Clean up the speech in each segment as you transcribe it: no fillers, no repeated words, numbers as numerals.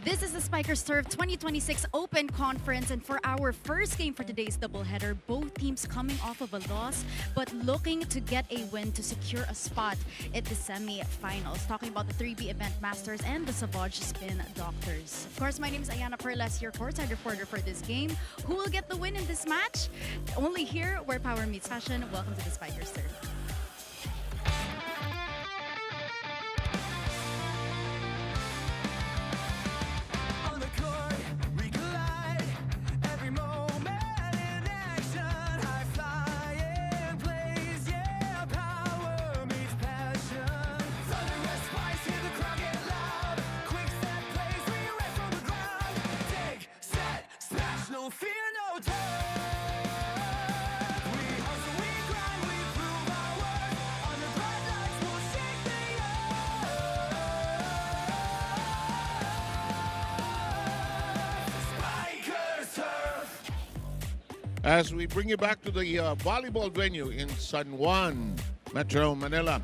This is the Spikers Turf 2026 Open Conference, and for our first game for today's doubleheader, both teams coming off of a loss but looking to get a win to secure a spot at the semi-finals. Talking about the 3B Event Masters and the Savouge Spin Doctors. Of course, my name is Ayana Perlas, your courtside reporter for this game. Who will get the win in this match? Only here where power meets passion. Welcome to the Spikers Turf. As we bring you back to the volleyball venue in San Juan, Metro Manila,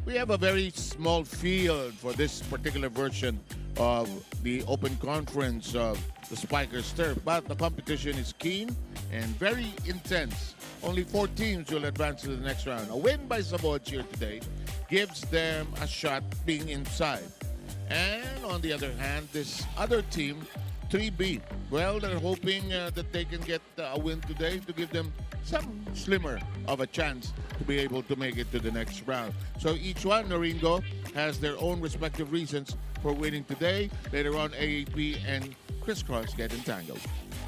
we have a very small field for this particular version of the Open Conference of the Spikers Turf, but the competition is keen and very intense. Only 4 teams will advance to the next round. A win by Savouge here today gives them a shot being inside. And on the other hand, this other team, 3B, well, they're hoping that they can get a win today to give them some slimmer of a chance to be able to make it to the next round. So each one, Noringo, has their own respective reasons for winning today. Later on, AAP and Crisscross get entangled.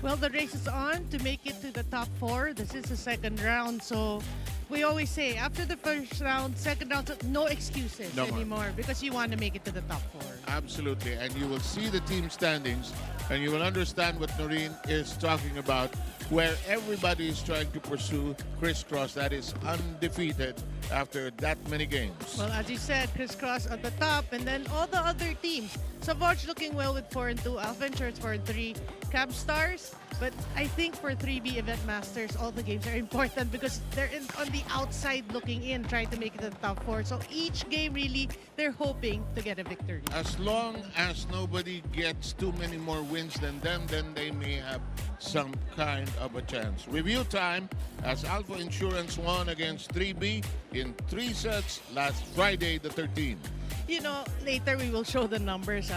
Well, the race is on to make it to the top 4. This is the second round, so we always say after the first round, second round, no excuses anymore because you want to make it to the top 4. Absolutely, and you will see the team standings and you will understand what Noreen is talking about, where everybody is trying to pursue Crisscross that is undefeated after that many games. Well, as you said, Crisscross at the top, and then all the other teams. Savouge looking well with 4-2, Alpha Insurance 4-3, Cab Stars. But I think for 3B Event Masters, all the games are important because they're on the outside looking in, trying to make it to the top 4. So each game, really, they're hoping to get a victory. As long as nobody gets too many more wins than them, then they may have some kind of a chance. Review time as Alpha Insurance won against 3B in 3 sets last Friday the 13th. You know, later we will show the numbers.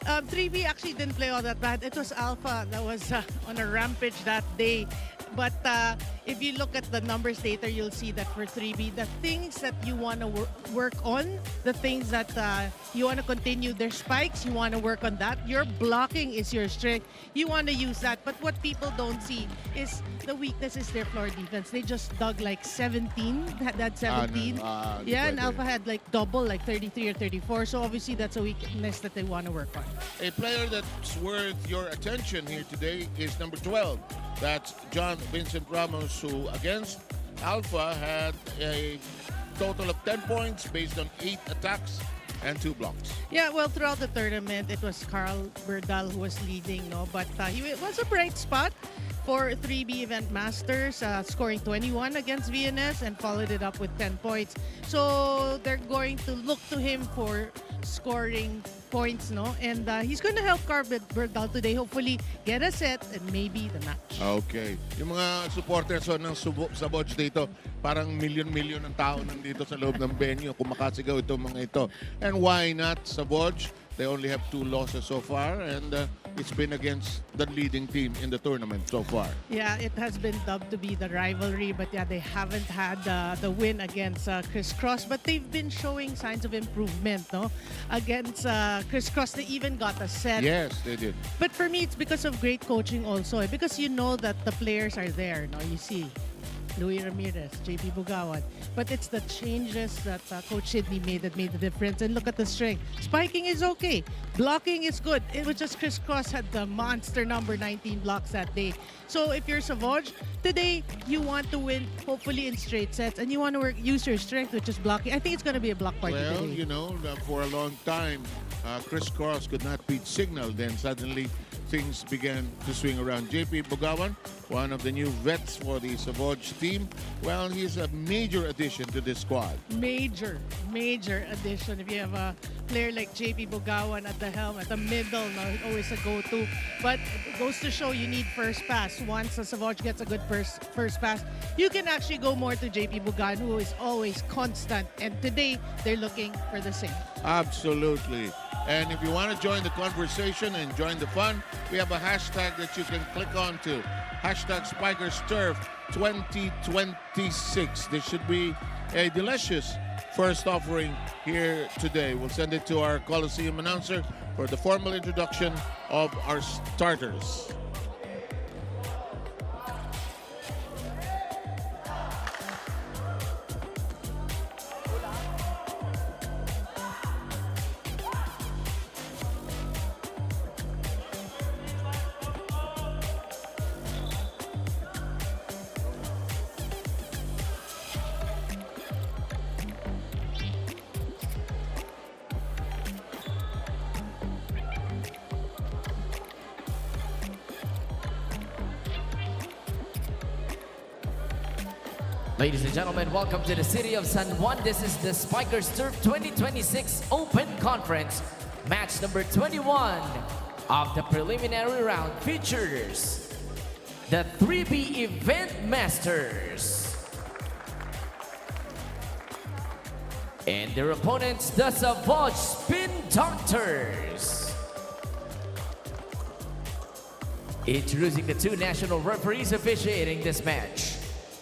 3B actually didn't play all that bad. It was Alpha that was on a rampage that day. But if you look at the numbers later, you'll see that for 3B, the things that you want to work on, the things that you want to continue, their spikes, you want to work on that. Your blocking is your strength. You want to use that. But what people don't see is the weakness is their floor defense. They just dug like 17, had 17. Yeah, and Alpha had like double, like 33 or 34. So obviously that's a weakness that they want to work on. A player that's worth your attention here today is number 12. That's John Vincent Ramos, who against Alpha had a total of 10 points based on 8 attacks and 2 blocks. Yeah, well, throughout the tournament, it was Carl Berdal who was leading, no? But he was a bright spot for 3B Event Masters, scoring 21 against VNS and followed it up with 10 points. So they're going to look to him for scoring points, no? And he's going to help Carl Berdal today, hopefully get a set and maybe the match. Okay. Yung mga supporters ng Savouge dito, parang million ang tao nandito sa loob ng venue, kumakasigaw itong mga ito. And why not Savouge? They only have 2 losses so far, and it's been against the leading team in the tournament so far. Yeah, it has been dubbed to be the rivalry, but yeah, they haven't had the win against Crisscross, but they've been showing signs of improvement, no? Against Crisscross, they even got a set. Yes, they did. But for me, it's because of great coaching also, because you know that the players are there, no? You see Louis Ramirez, JP Bugawan. But it's the changes that Coach Sidney made that made the difference. And look at the strength. Spiking is okay. Blocking is good. It was just Crisscross had the monster number 19 blocks that day. So if you're Savouge, today you want to win, hopefully in straight sets, and you want to use your strength, which is blocking. I think it's going to be a block party today. Well, you know, for a long time, Crisscross could not beat Signal. Then suddenly things began to swing around. JP Bugawan, one of the new vets for the Savouge team, well, he's a major addition to this squad. Major addition. If you have player like JP Bugawan at the helm, at the middle, no, always a go-to. But it goes to show you need first pass. Once a Savouge gets a good first pass, you can actually go more to JP Bugawan, who is always constant. And today, they're looking for the same. Absolutely. And if you want to join the conversation and join the fun, we have a hashtag that you can click on to. Hashtag spikersturf2026. This should be a delicious first offering here today. We'll send it to our Coliseum announcer for the formal introduction of our starters. Ladies and gentlemen, welcome to the city of San Juan. This is the Spikers Turf 2026 Open Conference. Match number 21 of the preliminary round features the 3B Event Masters and their opponents, the Savouge Spin Doctors. Introducing the two national referees officiating this match.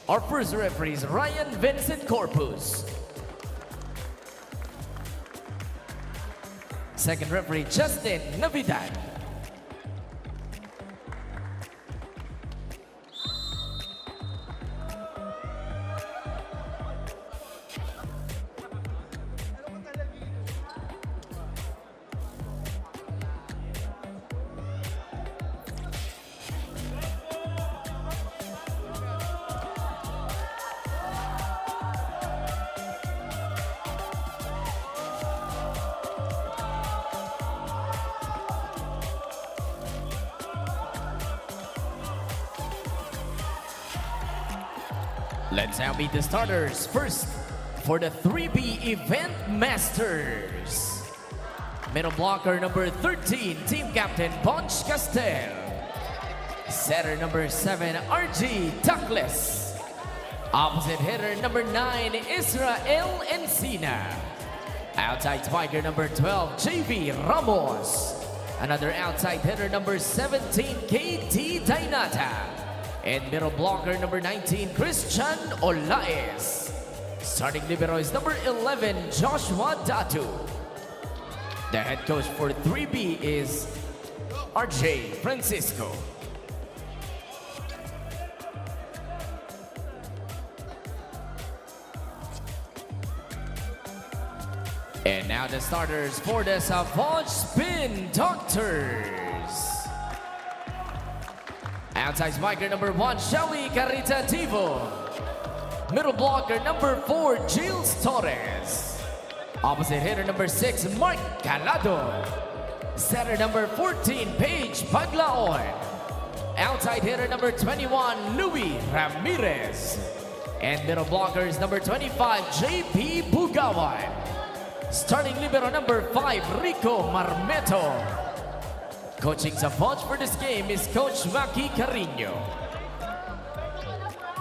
Our first referee is Ryan Vincent Corpus. Second referee, Justin Navidad. Let's now meet the starters. First, for the 3B Event Masters. Middle blocker number 13, team captain Ponch Castel. Setter number 7, RG Tuckles. Opposite hitter number 9, Israel Encina. Outside spiker number 12, JV Ramos. Another outside hitter number 17, KT Dainata. And middle blocker number 19, Christian Olaes. Starting libero is number 11, Joshua Datu. The head coach for 3B is RJ Francisco. And now the starters for the Savouge Spin Doctors. Outside spiker number 1, Shawi Caritativo. Middle blocker number 4, Gilles Torres. Opposite hitter number 6, Mark Calado. Setter number 14, Paige Paglaon. Outside hitter number 21, Louis Ramirez. And middle blockers number 25, JP Bugawan. Starting libero number 5, Rico Marmeto. Coaching Savouge for this game is Coach Maki Carino.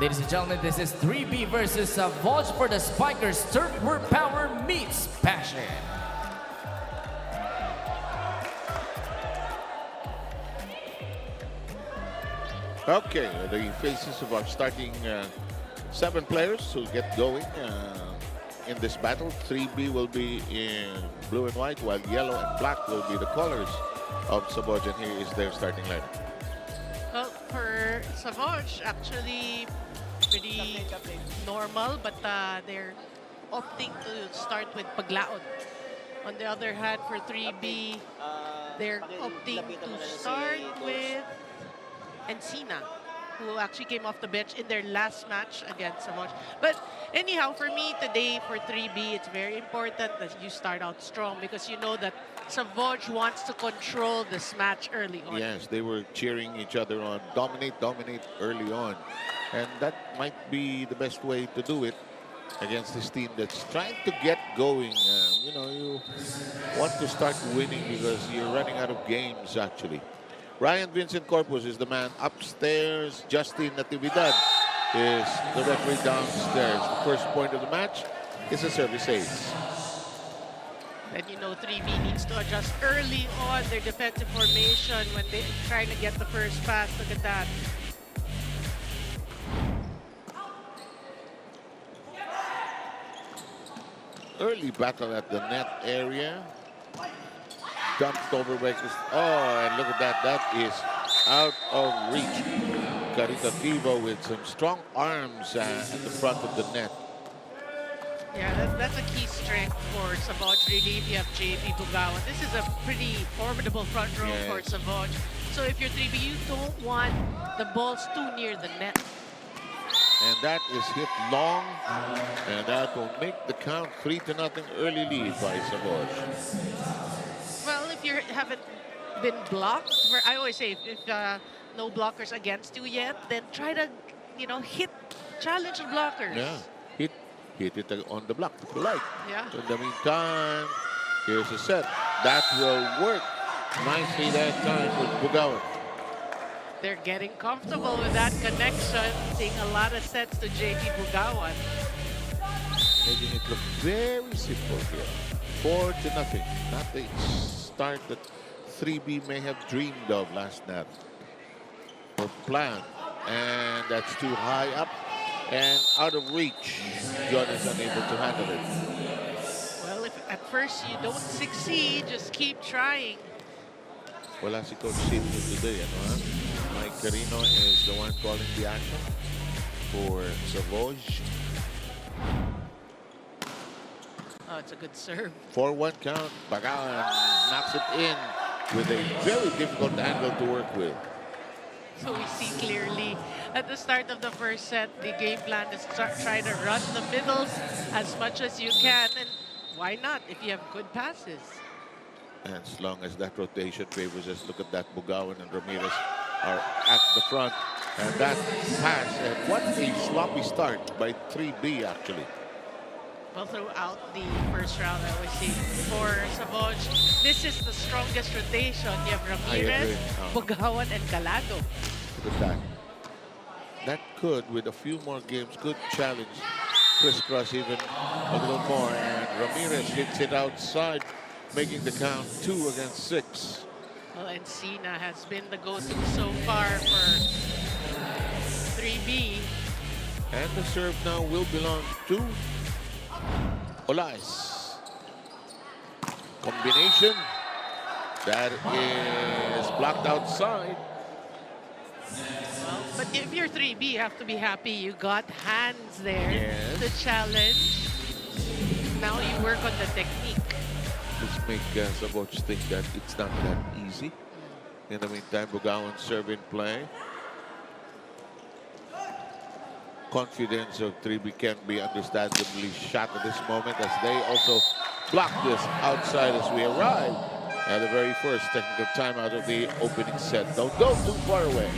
Ladies and gentlemen, this is 3B versus Savouge for the Spikers Turf, where power meets passion. Okay, the faces of our starting 7 players who get going in this battle. 3B will be in blue and white, while yellow and black will be the colors of Savouge, and here is their starting lineup. Well, for Savouge, actually pretty normal, but they're opting to start with Paglaon. On the other hand, for 3B, they're opting to start with Encina, who actually came off the bench in their last match against Savouge. But anyhow, for me today, for 3B, it's very important that you start out strong, because you know that Savouge wants to control this match early on. Yes, they were cheering each other on. Dominate, dominate early on. And that might be the best way to do it against this team that's trying to get going. you want to start winning because you're running out of games, actually. Ryan Vincent Corpus is the man upstairs. Justin Natividad is the referee downstairs. The first point of the match is a service ace. And 3B needs to adjust early on their defensive formation when they're trying to get the first pass. Look at that. Early battle at the net area. Dumped over by Oh, and look at that. That is out of reach. Caritativo with some strong arms at the front of the net. Yeah, that's a key strength for Savouge. Really, if you have JP Bugawan. This is a pretty formidable front row for Savouge. So if you're 3B, you don't want the balls too near the net. And that is hit long, and that will make the count 3-0 early lead by Savouge. Well, if you haven't been blocked, I always say if no blockers against you yet, then try to, challenge the blockers. Yeah, hit it on the block if you like. Yeah. In the meantime, here's a set. That will work nicely that time with Bugawan. They're getting comfortable with that connection, seeing a lot of sets to JP Bugawan. Making it look very simple here. 4-0. Not the start that 3B may have dreamed of last night or planned. And that's too high up and out of reach. John is unable to handle it. Well, if at first you don't succeed, just keep trying. Wala si Coach Sid today, Mike Carino is the one calling the action for Savouge. Oh, it's a good serve. 4-1 count. Bugawan knocks it in with a very difficult angle to work with. So we see clearly at the start of the first set, the game plan is to try to run the middles as much as you can. And why not if you have good passes? And as long as that rotation favors us, look at that. Bugawan and Ramirez are at the front. And that pass, and what a sloppy start by 3B, actually. Well, throughout the first round, I always say for Savouge, this is the strongest rotation. You have Ramirez, Bugawan, and Calado. Look at that. That could, with a few more games, could challenge crisscross even a little more. And Ramirez hits it outside, making the count 2-6. Well, and Sina has been the go-to so far for 3B. And the serve now will belong to Olais. Combination. That is blocked outside. Well, but if you're 3B, you have to be happy you got hands there to challenge. Now you work on the technique. Let's make Savouge think that it's not that easy. In the meantime, Bugawan serve in play. Confidence of 3B can be understandably shot at this moment as they also block this outside as we arrive at the very first technical timeout of the opening set. Don't go too far away.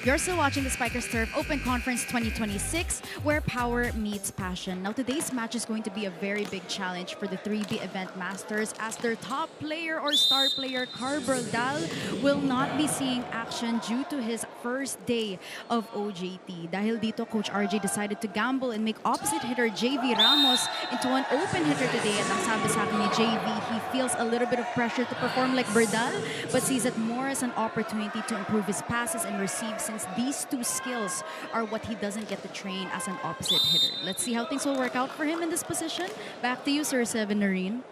You're still watching the Spikers Turf Open Conference 2026, where power meets passion. Now, today's match is going to be a very big challenge for the 3B Event Masters, as their top player or star player, Carbral Dal, will not be seeing action due to his first day of OJT. Dahil dito, Coach RJ decided to gamble and make opposite hitter JV Ramos into an open hitter today. At ang sabi sa akin ni JV, he feels a little bit of pressure to perform like Berdal, but sees it more as an opportunity to improve his passes and receives, since these two skills are what he doesn't get to train as an opposite hitter. Let's see how things will work out for him in this position. Back to you, Sir Seven Nareen.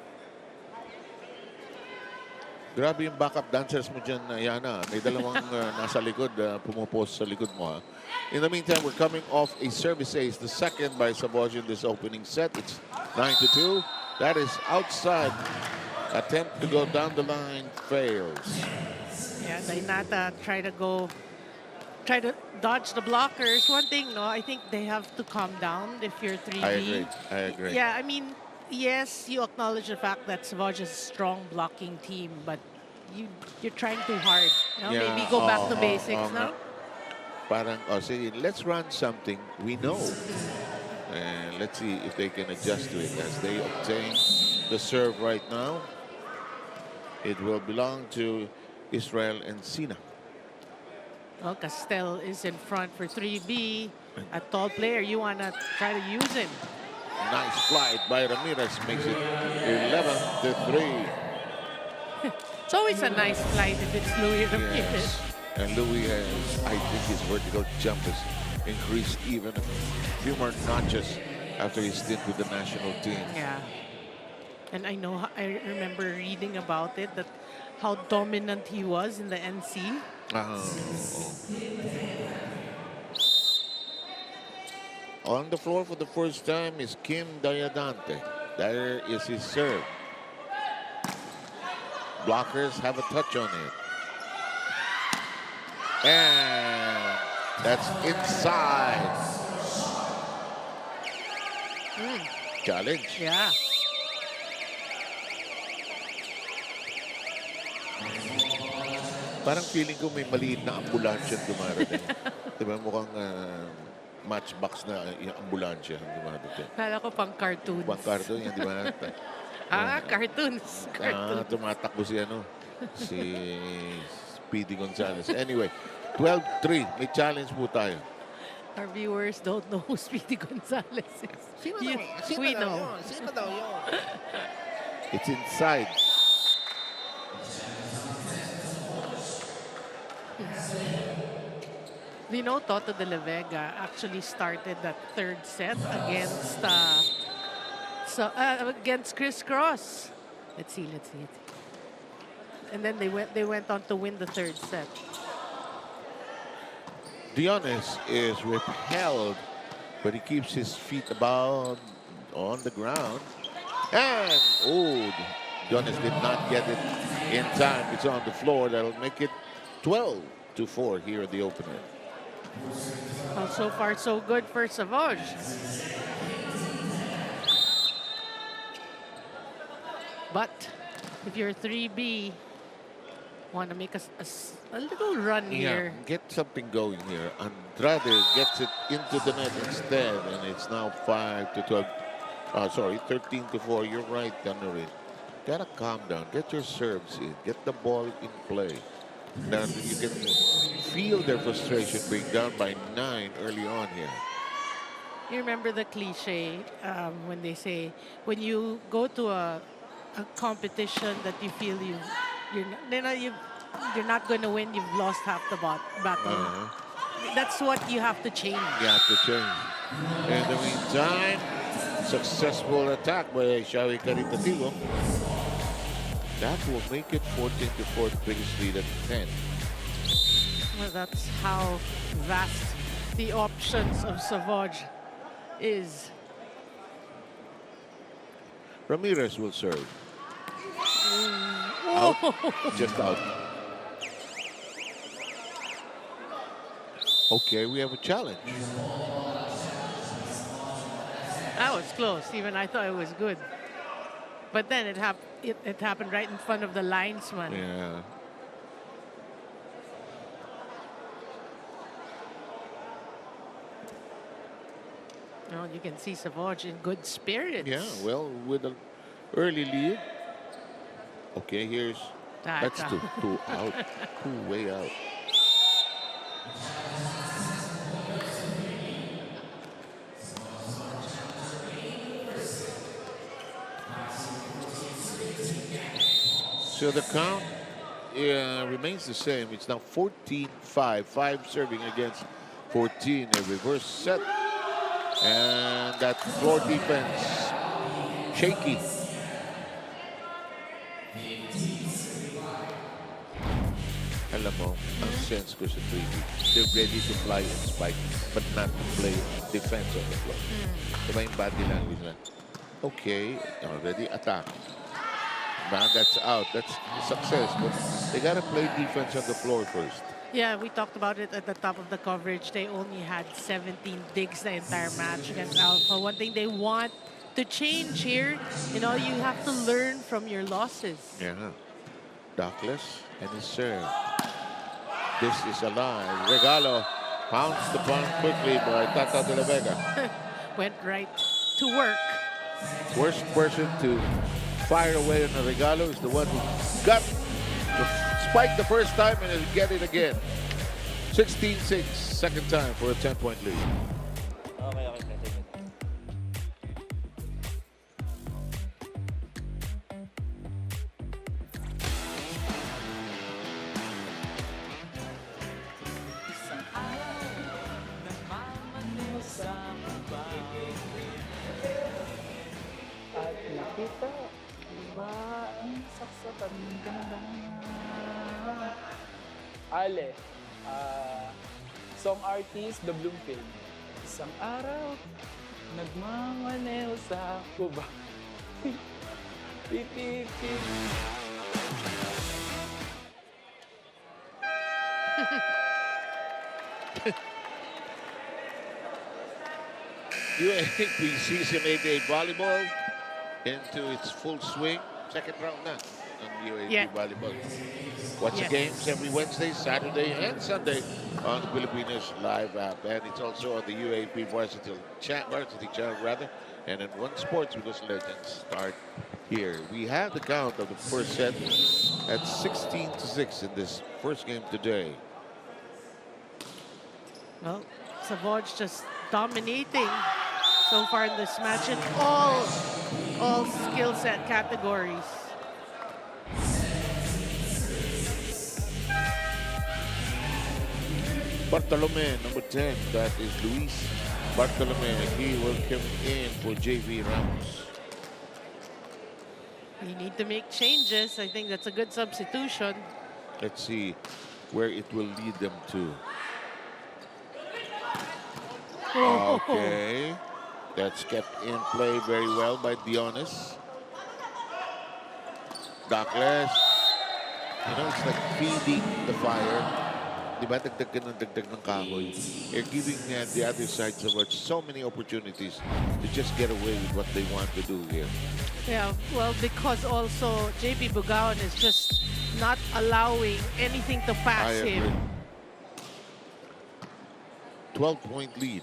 Grabe yung backup dancers mo dyan, Yana. May dalawang nasa likod, pumupos sa likod mo. Ha? In the meantime, we're coming off a service ace, the second by Savouge in this opening set. It's 9-2. That is outside. Attempt to go down the line fails. Yeah, Dainata try to dodge the blockers. One thing, no, I think they have to calm down if you're 3B. I agree. Yeah, I mean, yes, you acknowledge the fact that Savouge is a strong blocking team, but you're trying too hard. You know? Yeah, Maybe go back to basics, no? Parang, sige, let's run something we know. And let's see if they can adjust to it as they obtain the serve right now. It will belong to Israel and Sina. Well, Castel is in front for 3B. A tall player, you want to try to use him. Nice flight by Ramirez makes it 11-3. It's always a nice flight if it's Louis Ramirez. Yes. And Louis has, I think his vertical jump has increased even a few more notches after his stint with the national team. Yeah. And I remember reading about it, that how dominant he was in the NC. On the floor for the first time is Kim Dayadante. There is his serve. Blockers have a touch on it. And that's inside. Challenge. Yeah. Parang feeling ko may maliit na ambulansya dumarating. Diba mukhang matchbox na yung ambulansya dumarating. Kala ko pang cartoons. Pang cartoon yan, di ba? Cartoons. Tumatakbo si Speedy Gonzalez. Anyway, 12-3. May challenge po tayo. Our viewers don't know who Speedy Gonzalez is. We know. Sino daw yun? It's inside. You know, Toto de la Vega actually started that third set against Chris Cross. Let's see. And then they went on to win the third set. Dionis is repelled, but he keeps his feet about on the ground. And, Dionis did not get it in time. It's on the floor. That'll make it 12-4 here at the opener. Well, so far, so good for Savouge. But if you're 3B, want to make a little run here. Get something going here. Andrade gets it into the net instead, and it's now 13-4. You're right, Gunnery. Gotta calm down. Get your serves in. Get the ball in play. Then you can feel their frustration being down by 9 early on here. You remember the cliche when they say, when you go to a competition that you feel you're not going to win, you've lost half the battle. That's what you have to change. You have to change. In the meantime, successful attack by Shawi Caritativo. That will make it 14-4, the biggest lead at 10. Well, that's how vast the options of Savouge is. Ramirez will serve. Out. Just out. Okay, we have a challenge. That was close. Even I thought it was good. But then it happened right in front of the linesman. Yeah. Oh, you can see Savouge in good spirits. Yeah, well, with an early lead. Okay, here's that's two out, two way out. So the count remains the same. It's now 14-5. 5 serving against 14. A reverse set. And that floor defense shaky. Alam mo, ang sense ko sa 3B, they're ready to fly and spike, but not to play defense on the floor. Diba yung body language na? Okay, already attack. Man, that's out. That's a success, but they gotta play defense on the floor first. Yeah, we talked about it at the top of the coverage. They only had 17 digs the entire match against Alpha. One thing they want to change here, you know, you have to learn from your losses. Yeah. Dockless and his serve. This is alive. Regalo pounced upon quickly by Tata de la Vega. Went right to work. Worst person to fire away on the Regalo is the one who got the spike the first time and will get it again. 16-6, second time for a 10-point lead. Ale, song artist, The Bloomfield. Isang araw, nagmamaneho sa kuba. Tititi. UAP season 88 volleyball into its full swing. Second round na on UAP volleyball. Watch the games every Wednesday, Saturday, and Sunday on the Filipinos Live app. And it's also on the UAP Varsity Channel, rather. And in One Sports with those legends start here. We have the count of the first set at 16-6 in this first game today. Well, Savouge just dominating so far in this match in all skill set categories. Bartolome, number 10, that is Luis Bartolome. He will come in for JV Ramos. You need to make changes. I think that's a good substitution. Let's see where it will lead them to. Okay. That's kept in play very well by Dionis. Dockless. You know, it's like feeding the fire. Diba, dagdag ng kahoy. You're giving the other side so many opportunities to just get away with what they want to do here. Yeah, well, because also JP Bugaon is just not allowing anything to pass I agree. him. 12-point lead.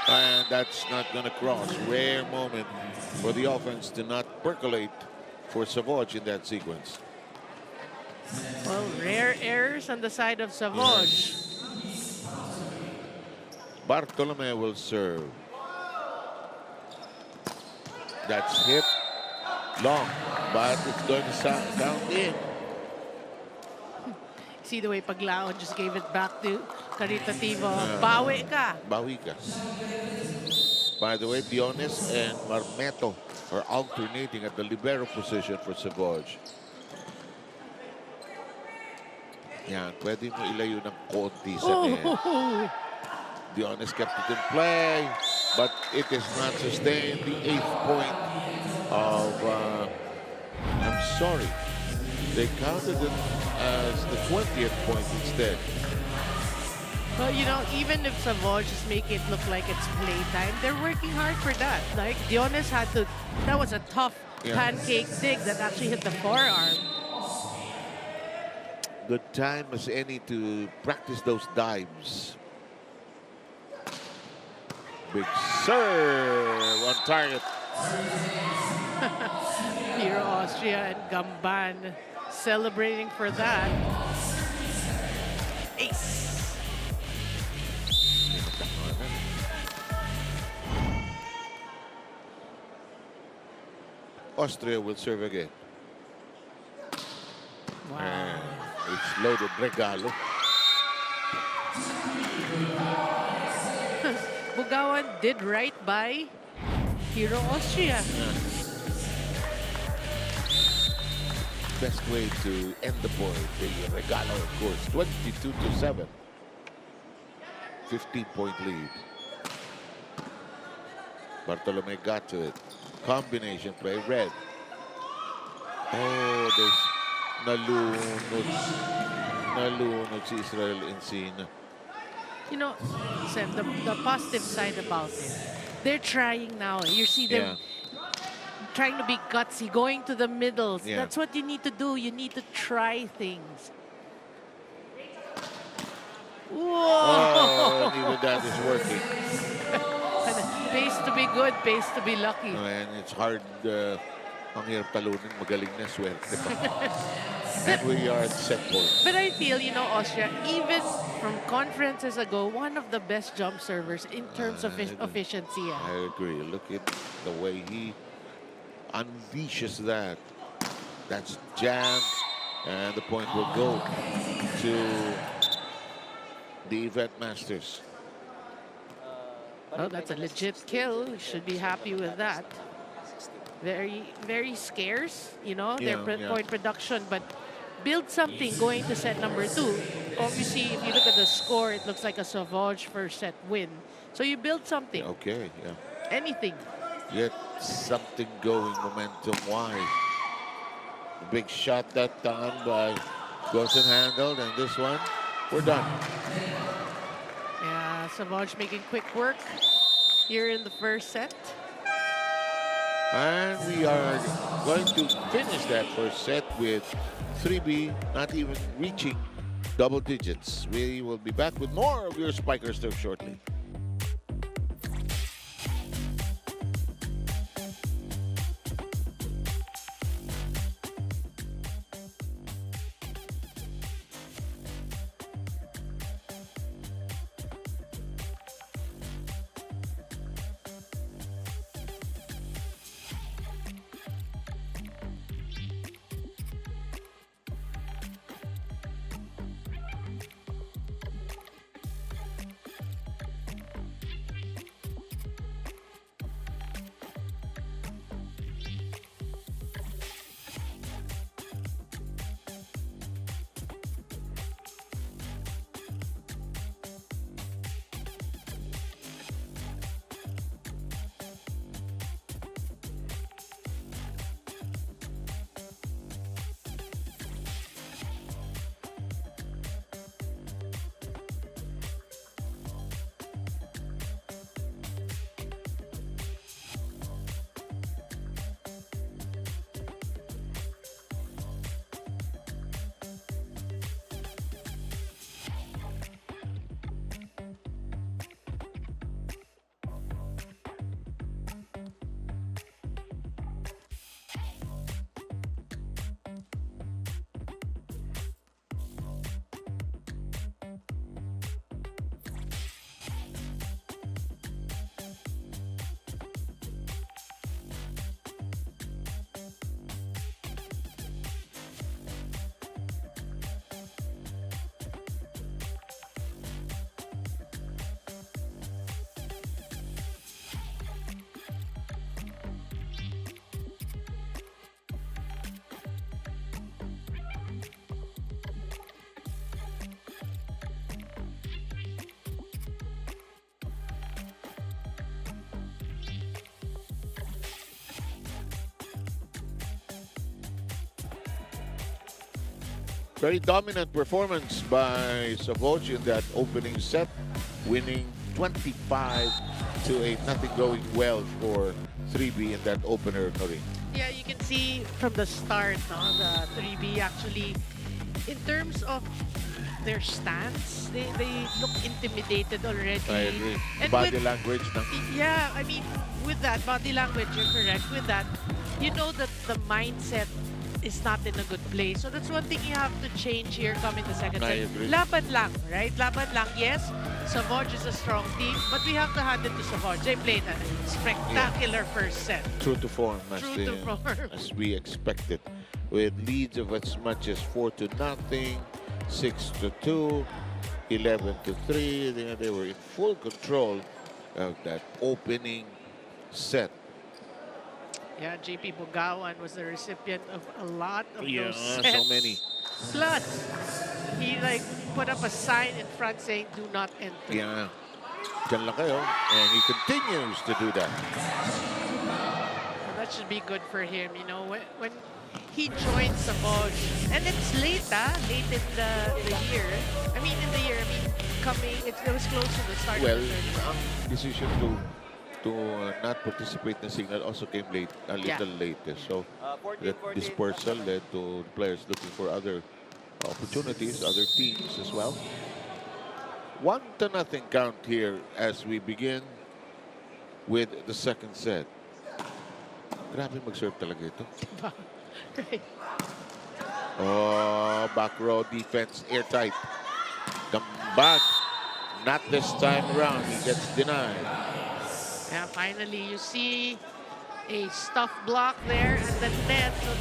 And that's not going to cross. Rare moment for the offense to not percolate for Savouge in that sequence. Well, rare errors on the side of Savouge. Bartolome will serve. That's hit long, but it's going to count in. See the way Paglaon just gave it back to Caritativo. Bawi ka. Bawi ka. By the way, Dionis and Marmeto are alternating at the libero position for Savouge. Yan, pwede mo ilayo ng konti sa net. Dionis kept it in play, but it is not sustained. The 8th point of, I'm sorry, they counted it as the 20th point instead. Well, you know, even if Savouge is making it look like it's playtime, they're working hard for that. Like, Dionis had to, that was a tough pancake dig that actually hit the forearm. Good time as any to practice those dives. Big serve on target. Here, Austria and Gamban celebrating for that. Ace. Austria will serve again. Wow. And it's loaded regalo. Bugawan did right by Hero Austria. Best way to end the point. The regalo, of course. 22-7. 15-point lead. Bartolome got to it. Combination play, red. Oh, there's nalunod si Israel Encina. You know, Sam, the positive side about it, they're trying now. You see them trying to be gutsy, going to the middles. Yeah. That's what you need to do. You need to try things. Whoa! Oh, and even that is working. Pays to be good, pays to be lucky. And it's hard. Ang hirap talunin, magaling na, swerte pa. And we are at set point. But I feel, you know, Austria, even from conferences ago, one of the best jump servers in terms of efficiency. I agree. Look at the way he unleashes that. That's jammed, and the point will go to the Event Masters. Oh, that's a legit kill. You should be happy with that. Very, very scarce, you know, their point production, but build something going to set number 2. Obviously, if you look at the score, it looks like a Savouge first set win. So you build something. Okay, yeah. Anything. Get something going momentum-wise. Big shot that time by Gosen handled, and this one, we're done. Yeah, Savouge making quick work here in the first set. And we are going to finish that first set with 3B not even reaching double digits. We will be back with more of your Spiker Stuff shortly. Very dominant performance by Savouge in that opening set, winning 25-8. Nothing going well for 3B in that opener, Noreen. Yeah, you can see from the start, no, the 3B actually, in terms of their stance. They look intimidated already. I agree. And Body with- language, no? Yeah, I mean, with that body language, you're correct. With that, you know that the mindset is not in a good place. So that's one thing you have to change here coming the second I set. agree. Laban lang, right? Laban lang, yes. Savouge is a strong team, but we have to hand it to Savouge. They played a spectacular first set. True to form, True to form. as we expected, with leads of as much as 4-0, 6-2, 11-3. They were in full control of that opening set. Yeah, JP Bugawan was the recipient of a lot of Yeah, those sets. so many. Plus, he like put up a sign in front saying, "Do not enter." Yeah. Diyan lang kayo. And he continues to do that. So that should be good for him, you know, when he joins Savouge. And it's late, late in the year. I mean, coming, it was close to the start Well, of the third. ang decision to not participate in the signal also came late, a little later. So that dispersal led to players looking for other opportunities, other teams as well. 1-0 count here as we begin with the second set. Grabe mag-serve talaga ito. Right. Oh, back row defense airtight. Gambag. Not this time around. He gets denied. Yeah, finally, you see a stuff block there and the net. So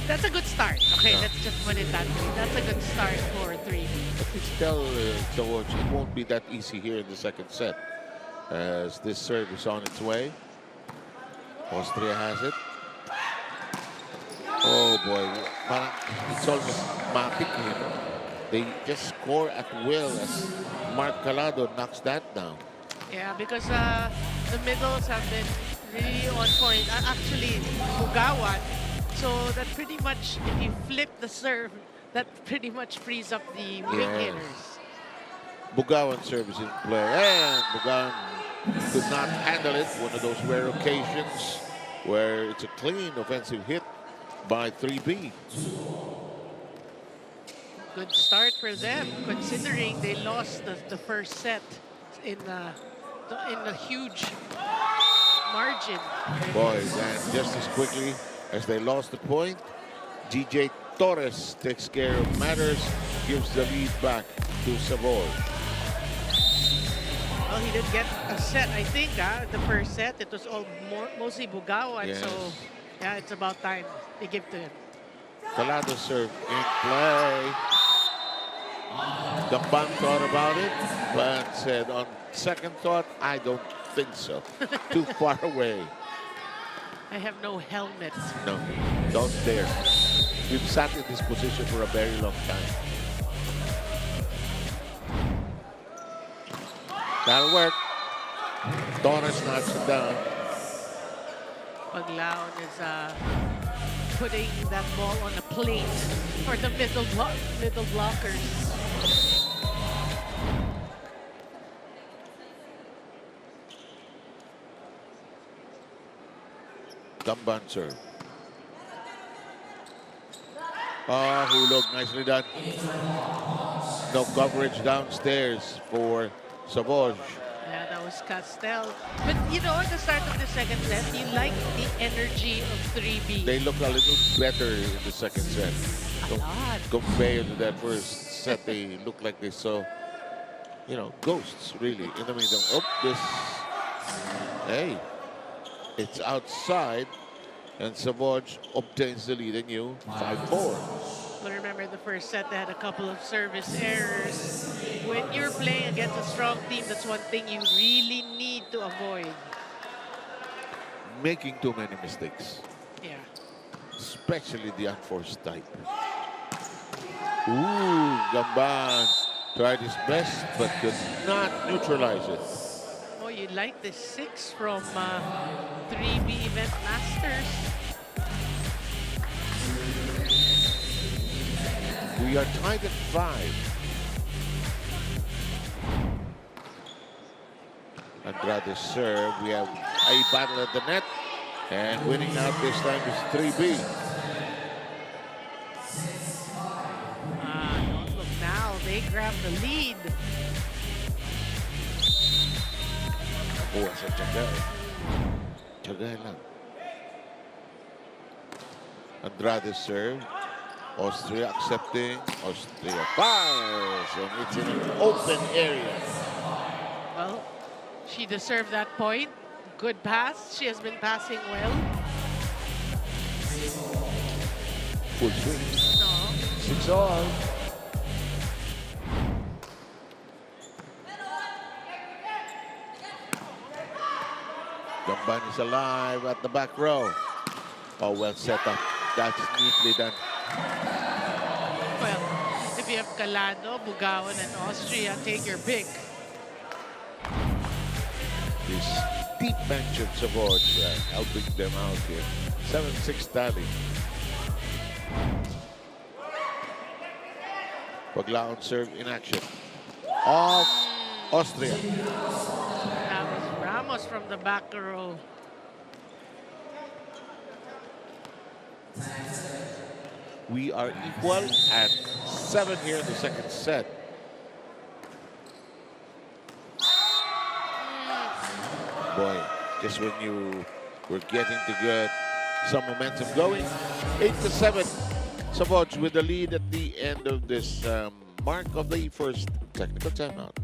that's a good start. Okay, Yeah. let's just put it that way. That's a good start for 3. But it's still, Savouge, it won't be that easy here in the second set as this serve is on its way. Austria has it. Oh boy, parang it's almost matic here. They just score at will as Mark Calado knocks that down. Yeah, because the middles have been really on point. Actually, Bugawan. So that pretty much, if you flip the serve, that pretty much frees up the wing Yes. hitters. Bugawan service in play, and Bugawan could not handle it. One of those rare occasions where it's a clean offensive hit by 3B. Good start for them, considering they lost the first set in a huge margin. Boys, and just as quickly as they lost the point, GJ Torres takes care of matters, gives the lead back to Savouge. Well, he did get a set, I think, the first set. It was mostly Bugawan, Yes. so yeah, it's about time they give to him. Calado serve in play. Gambang thought about it, but said on second thought, I don't think so. Too far away. I have no helmet. No, don't dare. We've sat in this position for a very long time. That'll work. Torres knocks it down. Paglaon is putting that ball on a plate for the middle blockers. Gamban serve. Hulog, nicely done. No coverage downstairs for Savouge. Yeah, that was Castel. But you know, at the start of the second set, you like the energy of 3B. They look a little better in the second set. lot. Compared to that first set, they look like they saw, you know, ghosts really in the middle. Oh, this, hey, it's outside, and Savouge obtains the lead anew, 5-4. But remember, the first set, they had a couple of service errors. When you're playing against a strong team, that's one thing you really need to avoid. Making too many mistakes, Yeah. especially the unforced type. Ooh, Gamban tried his best, but could not neutralize it. Oh, you like the 6 from 3B Event Masters. We are tied at 5. Andrade serve. We have a battle at the net. And winning out this time is 3B. Don't look they grab the lead. Nakuha sa tiyaga. Tiyaga lang. Andrade serve. Austria accepting. Austria fires. And it's in an open area. Well, she deserved that point. Good pass. She has been passing well. Full swing. No. 6-all. Gamban is alive at the back row. Oh, well set up. That's neatly done. Well, if you have Calado, Bugawan, and Austria, take your pick. This deep bench of Savouge helping them out here. 7-6 tally. Paglaon serve in action. Off Austria. That was Ramos from the back row. We are equal at 7 here in the second set. Boy, just when you were getting to get some momentum going. 8-7. Savouge with the lead at the end of this mark of the first technical timeout.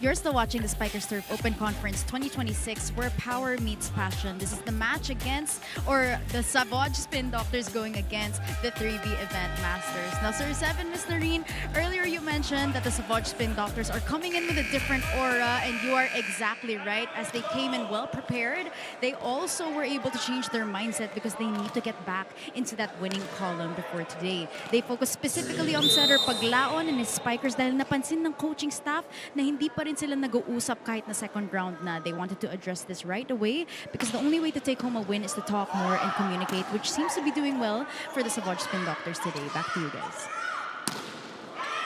You're still watching the Spikers Turf Open Conference 2026, where power meets passion. This is the match against, or the Savouge Spin Doctors going against the 3B Event Masters. Now, Sir 7, Ms. Noreen, earlier you mentioned that the Savouge Spin Doctors are coming in with a different aura, and you are exactly right. As they came in well prepared, they also were able to change their mindset because they need to get back into that winning column before today. They focus specifically on setter Paglaon and his spikers dahil napansin ng coaching staff na hindi pa rin sila nag-uusap kahit na second round na. They wanted to address this right away because the only way to take home a win is to talk more and communicate, which seems to be doing well for the Savouge Spin Doctors today. Back to you guys.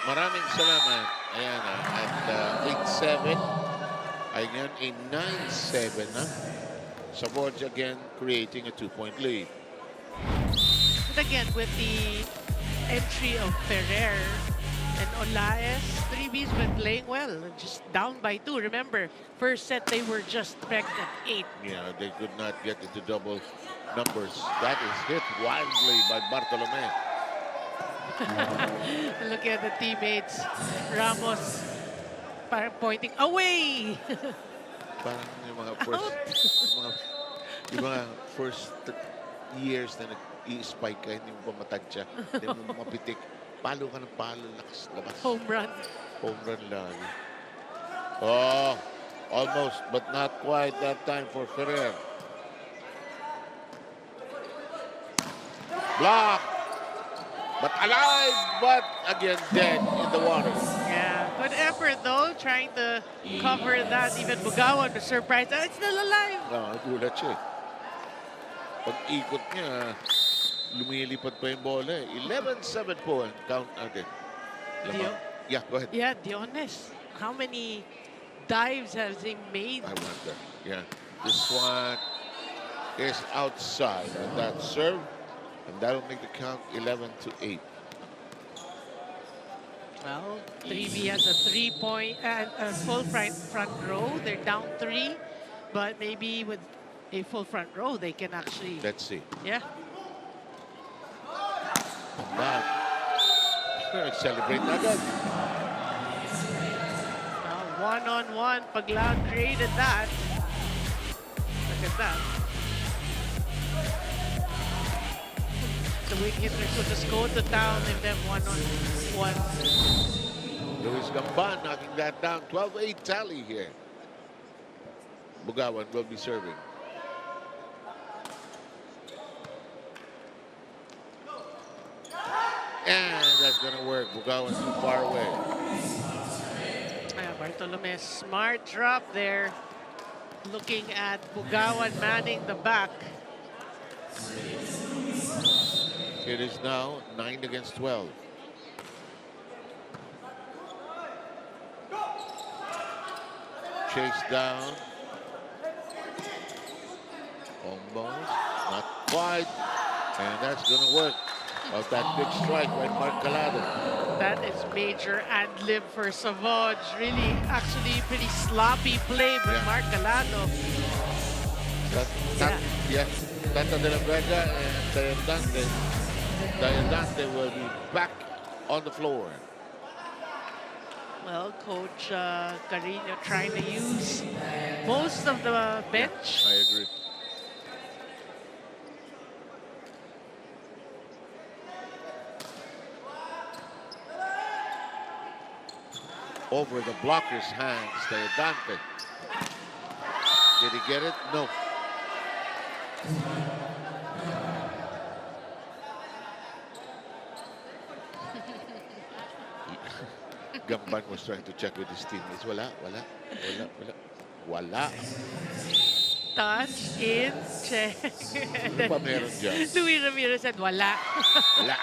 Maraming salamat. Ayan at 8-7. Ayan, a 9-7 na. Savouge again creating a 2-point lead. But again, with the entry of Ferrer and Olaes, 3B's been playing well, just down by 2. Remember, first set they were just pegged at 8. Yeah, they could not get into double numbers. That is hit wildly by Bartolome. Looking at the teammates, Ramos pointing away. Parang yung mga first years na nag-i-spike ka, hindi mo pa matansya, hindi mo mapitik. Palo ka ng palo, lakas, labas. Home run. Home run lagi. Oh, almost, but not quite that time for Ferrer. Block. But alive, but again dead in the water. Yeah, good effort though, trying to cover that. Even Bugawan was surprised. It's still alive. No, gulat siya. Pag-ikot niya, lumilipad pa yung bola. 11-7 po ang count natin. Yeah, go ahead. Yeah, Dionis. How many dives has he made? I wonder. Yeah, this one is outside of that serve, and that'll make the count 11-8. Well, 3B has a 3-point and a full front row. They're down 3, but maybe with a full front row, they can actually. Let's see. Yeah. That. Celebrate agad. One-on-one, Paglaon created that. Look at that. The wing hitters will just go to town and then one-on-one. Luis Gamban knocking that down. 12-8 tally here. Bugawan will be serving. And that's going to work. Bugawan too far away. Bartolome, smart drop there. Looking at Bugawan manning the back. It is now 9 against 12. Chase down. Almost. Not quite. And that's going to work. Of that big strike by Mark Calado. That is major ad-lib for Savouge. Really, actually, pretty sloppy play by Mark Calado. Tata de la Vega and Diandante will be back on the floor. Well, Coach Carino trying to use most of the bench. I agree. Over the blocker's hands, Diandante. Did he get it? No. Gamban was trying to check with his teammates. Wala. Touch, in, check. Ano pa meron dyan? Luis Ramirez said, wala. Wala.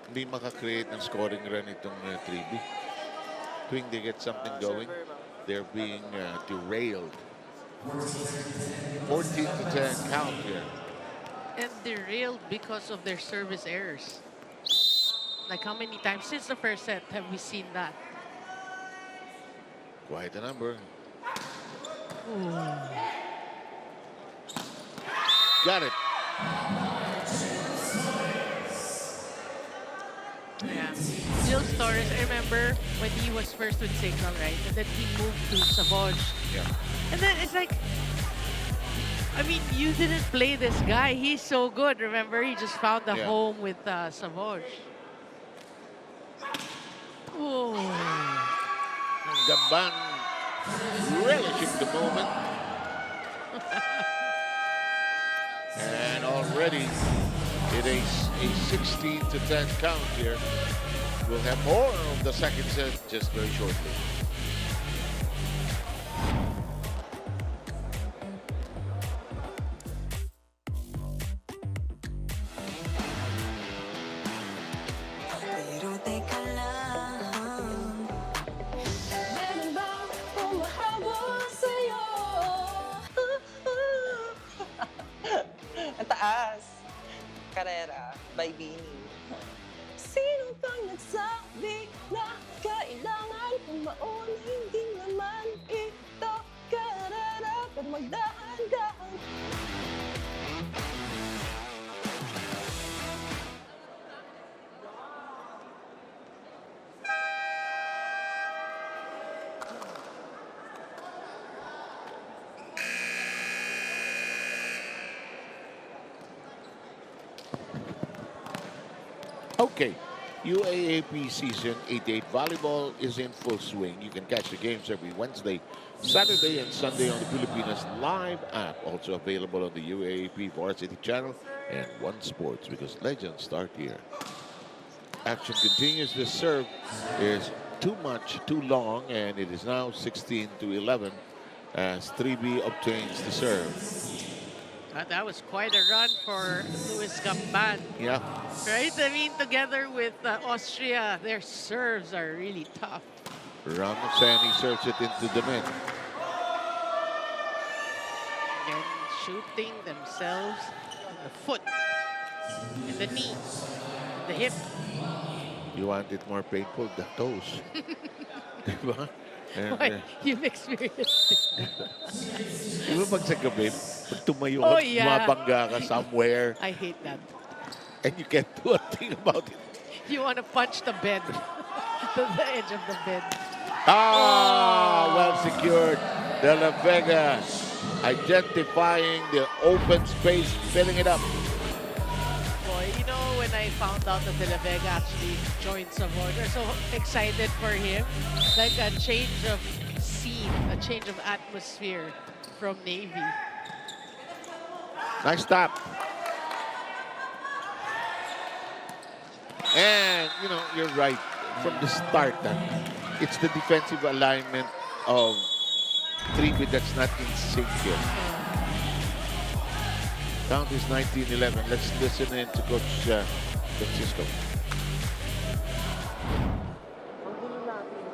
Hindi makakreate ng scoring run itong 3B. Tuwing they get something going, they're being derailed. 14 to 10 count here. And derailed because of their service errors. Like how many times since the first set have we seen that? Quite a number. Ooh. Got it. Yeah. Jill Torres, I remember when he was first with Signal, right? And then he moved to Savouge. Yeah. And then it's like, I mean, you didn't play this guy. He's so good. Remember, he just found a home with Savouge. Oh. Gamban relishing the moment. And already it is a 16 to 10 count here. We'll have more of the second set just very shortly. Ang taas. Karera by Bini. Sino bang nagsabi na kailangan kung mauna hindi naman ito karera pag magdahan-dahan. Okay, UAAP season 88 volleyball is in full swing. You can catch the games every Wednesday, Saturday, and Sunday on the Filipinas Live app. Also available on the UAAP Varsity channel and One Sports, because legends start here. Action continues. This serve is too much, too long, and it is now 16 to 11 as 3B obtains the serve. That was quite a run for Luis Gamban. Yeah. Right? I mean, together with Austria, their serves are really tough. Ramosani serves it into the net. And shooting themselves in the foot, in the knee, in the hip. You want it more painful? The toes. Diba? And, Why? You've experienced it. Diba pag sa gabi, pag tumayo Oh, ka, yeah. mabangga ka somewhere, I hate that. and you can't do a thing about it. You want to punch the bed, the edge of the bed. Ah, well secured. De La Vega identifying the open space, filling it up. Boy, you know, when I found out that De La Vega actually joined Savouge, I'm so excited for him. Like a change of scene, a change of atmosphere from Navy. Nice stop. And, you know, you're right. From the start, it's the defensive alignment of 3B that's not in sync here. Count is 19-11. Let's listen in to Coach Francisco.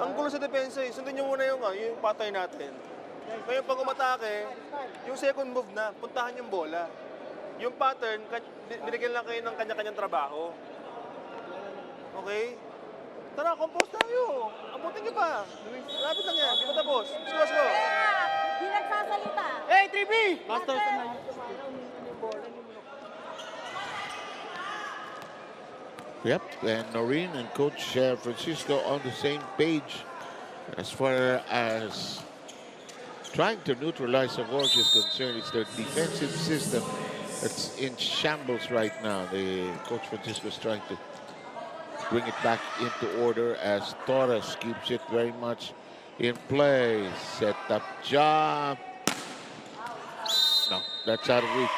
Ang gulo sa depensa eh. Sundin nyo muna yung pattern natin. Ngayon pag umatake, yung second move na, puntahan yung bola. Yung pattern, binigyan lang kayo ng kanya-kanyang trabaho. Okay? Tara, compose tayo. Abutin nyo pa. Lapit lang yan. Di ba tapos? Let's go. Di nagsasalita. Hey, 3B! Master. Yep, and Noreen and Coach Francisco on the same page as far as trying to neutralize Savouge is concerned. It's their defensive system that's in shambles right now. Coach Francisco is trying to bring it back into order as Torres keeps it very much in play. Set up job. No, that's out of reach.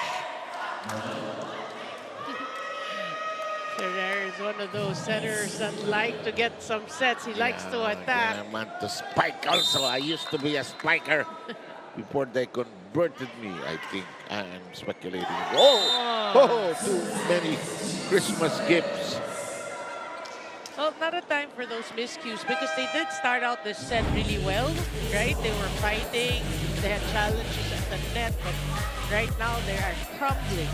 Ferrer is one of those centers that like to get some sets. He likes to attack. I want to spike also. I used to be a spiker before they converted me, I think. I'm speculating. Oh, too many Christmas gifts. Well, not a time for those miscues because they did start out this set really well, right? They were fighting, they had challenges at the net, but right now they are crumbling.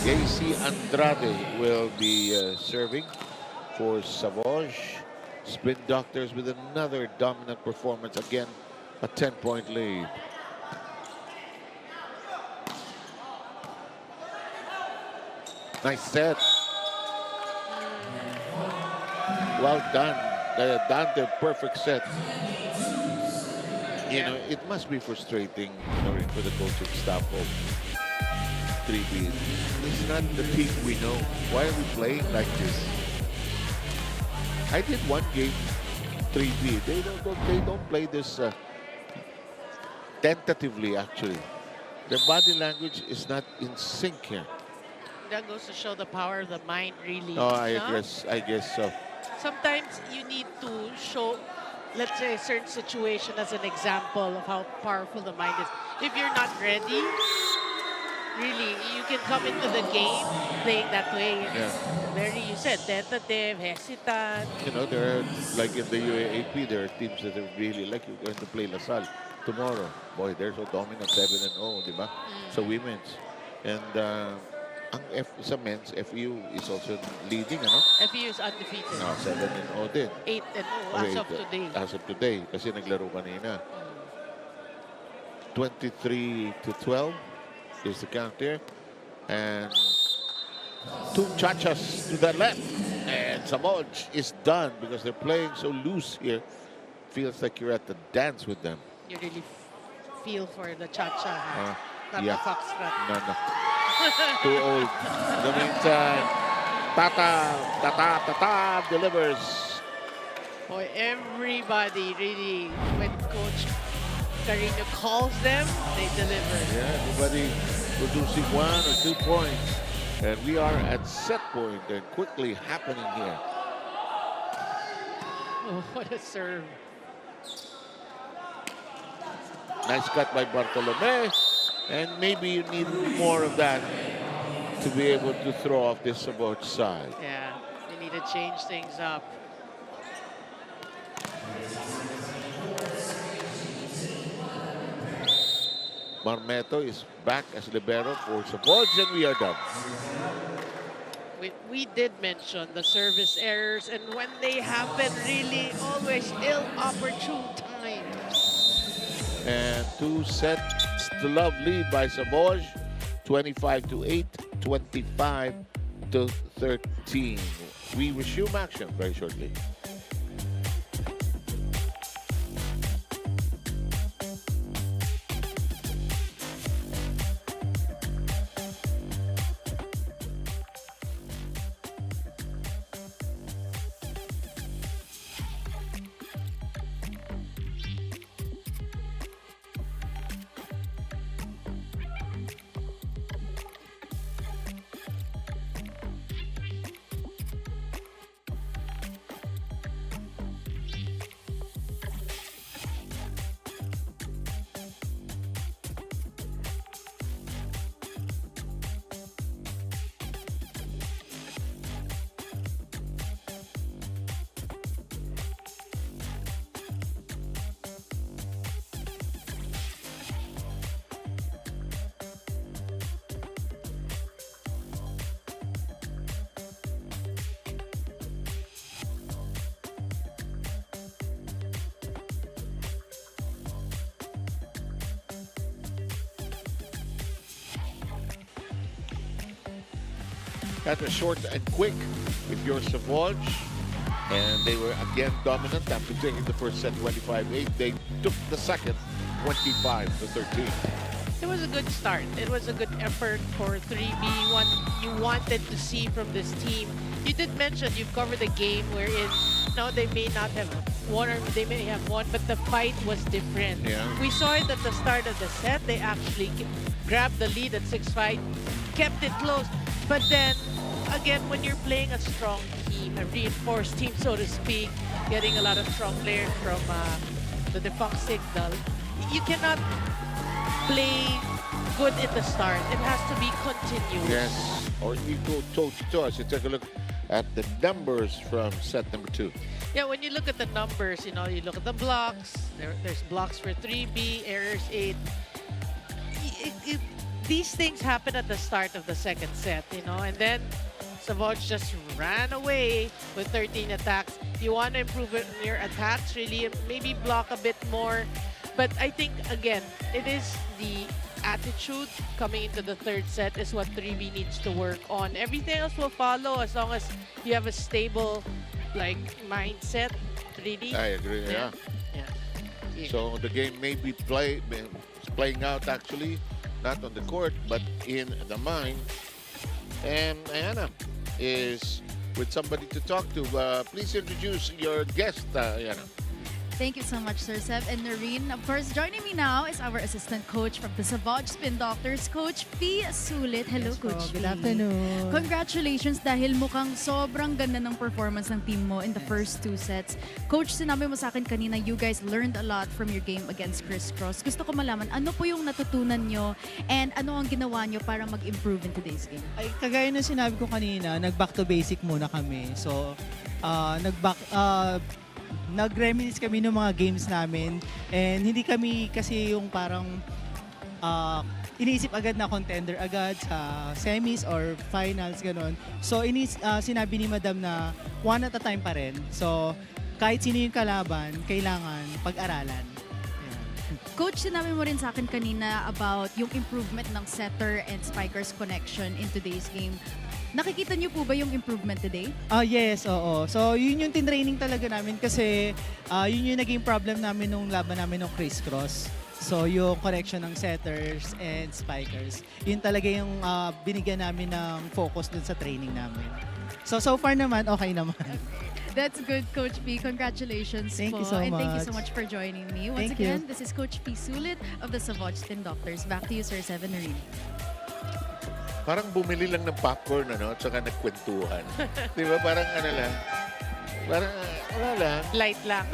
JC Andrade will be serving for Savouge. Spin Doctors with another dominant performance. Again, a 10-point lead. Nice set. Well done. Dante, perfect set. You know, it must be frustrating for the coaching staff of 3B. This is not the team we know. Why are we playing like this? I did one game, 3B. They don't play this tentatively, actually. Their body language is not in sync here. That goes to show the power of the mind, really. Oh, I no? guess so. Sometimes you need to show, let's say, a certain situation as an example of how powerful the mind is. If you're not ready, really, you can come into the game playing that way. Yeah. Very, you said, tentative, hesitant. You know, there are, like in the UAAP, there are teams that are really, like you're going to play LaSalle tomorrow. Boy, they're so dominant, 7-0, di ba? So women's. And sa men's, FU is also leading, ano? FU is undefeated. No, 7-0 din. 8-0 as of today. As of today, kasi naglaro kanina. 23-12 is the count there. And two chachas to the left. And Savouge is done because they're playing so loose here. Feels like you're at the dance with them. You really feel for the cha-cha, huh? Not yeah. the foxtrot. No. Too old. In the meantime, Tata delivers. Boy, everybody really, when Coach Carino calls them, they deliver. Yeah, everybody producing 1 or 2 points. And we are at set point and quickly happening here. Oh, what a serve. Nice cut by Bartolome. And maybe you need more of that to be able to throw off this Savouge side. Yeah, they need to change things up. Marmeto is back as libero for Savouge, and we are done. We did mention the service errors, and when they happen, really always ill-opportune time. And 2 sets to love lead by Savouge, 25-8, 25-13. We resume action very shortly. That was short and quick if you're Savouge. And they were again dominant after taking the first set 25-8. They took the second 25-13. It was a good start. It was a good effort for 3B. What you wanted to see from this team. You did mention you've covered a game wherein now they may not have won or they may have won, but the fight was different. Yeah. We saw it at the start of the set. They actually grabbed the lead at 6-5, kept it close. But then, again, when you're playing a strong team, a reinforced team, so to speak, getting a lot of strong players from the defunct Signal, you cannot play good at the start. It has to be continuous. Yes, or you go toe-to-toe. So take a look at the numbers from set number 2. Yeah, when you look at the numbers, you know, you look at the blocks. There's blocks for 3B, errors 8. These things happen at the start of the second set, you know, and then Savouge just ran away with 13 attacks. You want to improve it in your attacks, really, maybe block a bit more. But I think, again, it is the attitude coming into the third set is what 3B needs to work on. Everything else will follow as long as you have a stable, like, mindset, really. I agree, yeah. Yeah. So the game may be playing out actually, not on the court, but in the mind. And Ayana is with somebody to talk to. Please introduce your guest, Ayana. Thank you so much, Sir Sev and Noreen. Of course, joining me now is our assistant coach from the Savouge Spin Doctors, Coach P. Sulit. Hello, Coach P. Good afternoon. Congratulations dahil mukhang sobrang ganda ng performance ng team mo in the first 2 sets. Coach, sinabi mo sa akin kanina, you guys learned a lot from your game against Chris Cross. Gusto ko malaman, ano po yung natutunan nyo and ano ang ginawa nyo para mag-improve in today's game? Ay, kagaya ng sinabi ko kanina, nag-back to basic muna kami. So, nag-reminisce kami ng mga games namin and hindi kami kasi yung parang iniisip agad na contender agad sa semis or finals, gano'n. So, sinabi ni Madam na one at a time pa rin. So, kahit sino yung kalaban, kailangan pag-aralan. Coach, sinabi mo rin sa akin kanina about yung improvement ng setter and spikers connection in today's game. Nakikita niyo po ba yung improvement today? Yes, oo. So, yun yung tinraining talaga namin kasi yun yung naging problem namin nung laban namin ng Chris Cross. So, yung connection ng setters and spikers. Yun talaga yung binigyan namin ng focus dun sa training namin. So far naman, okay naman. That's good, Coach P. Congratulations Thank po. you so And thank you much. so much for joining me. Once Thank again, you. this is Coach P. Sulit of the Savouge Spin Doctors. Back to you, Sir Seven Noreen. Parang bumili lang ng popcorn, ano, at saka nagkwentuhan. Di ba? Parang ano lang. Parang wala lang. Light lang.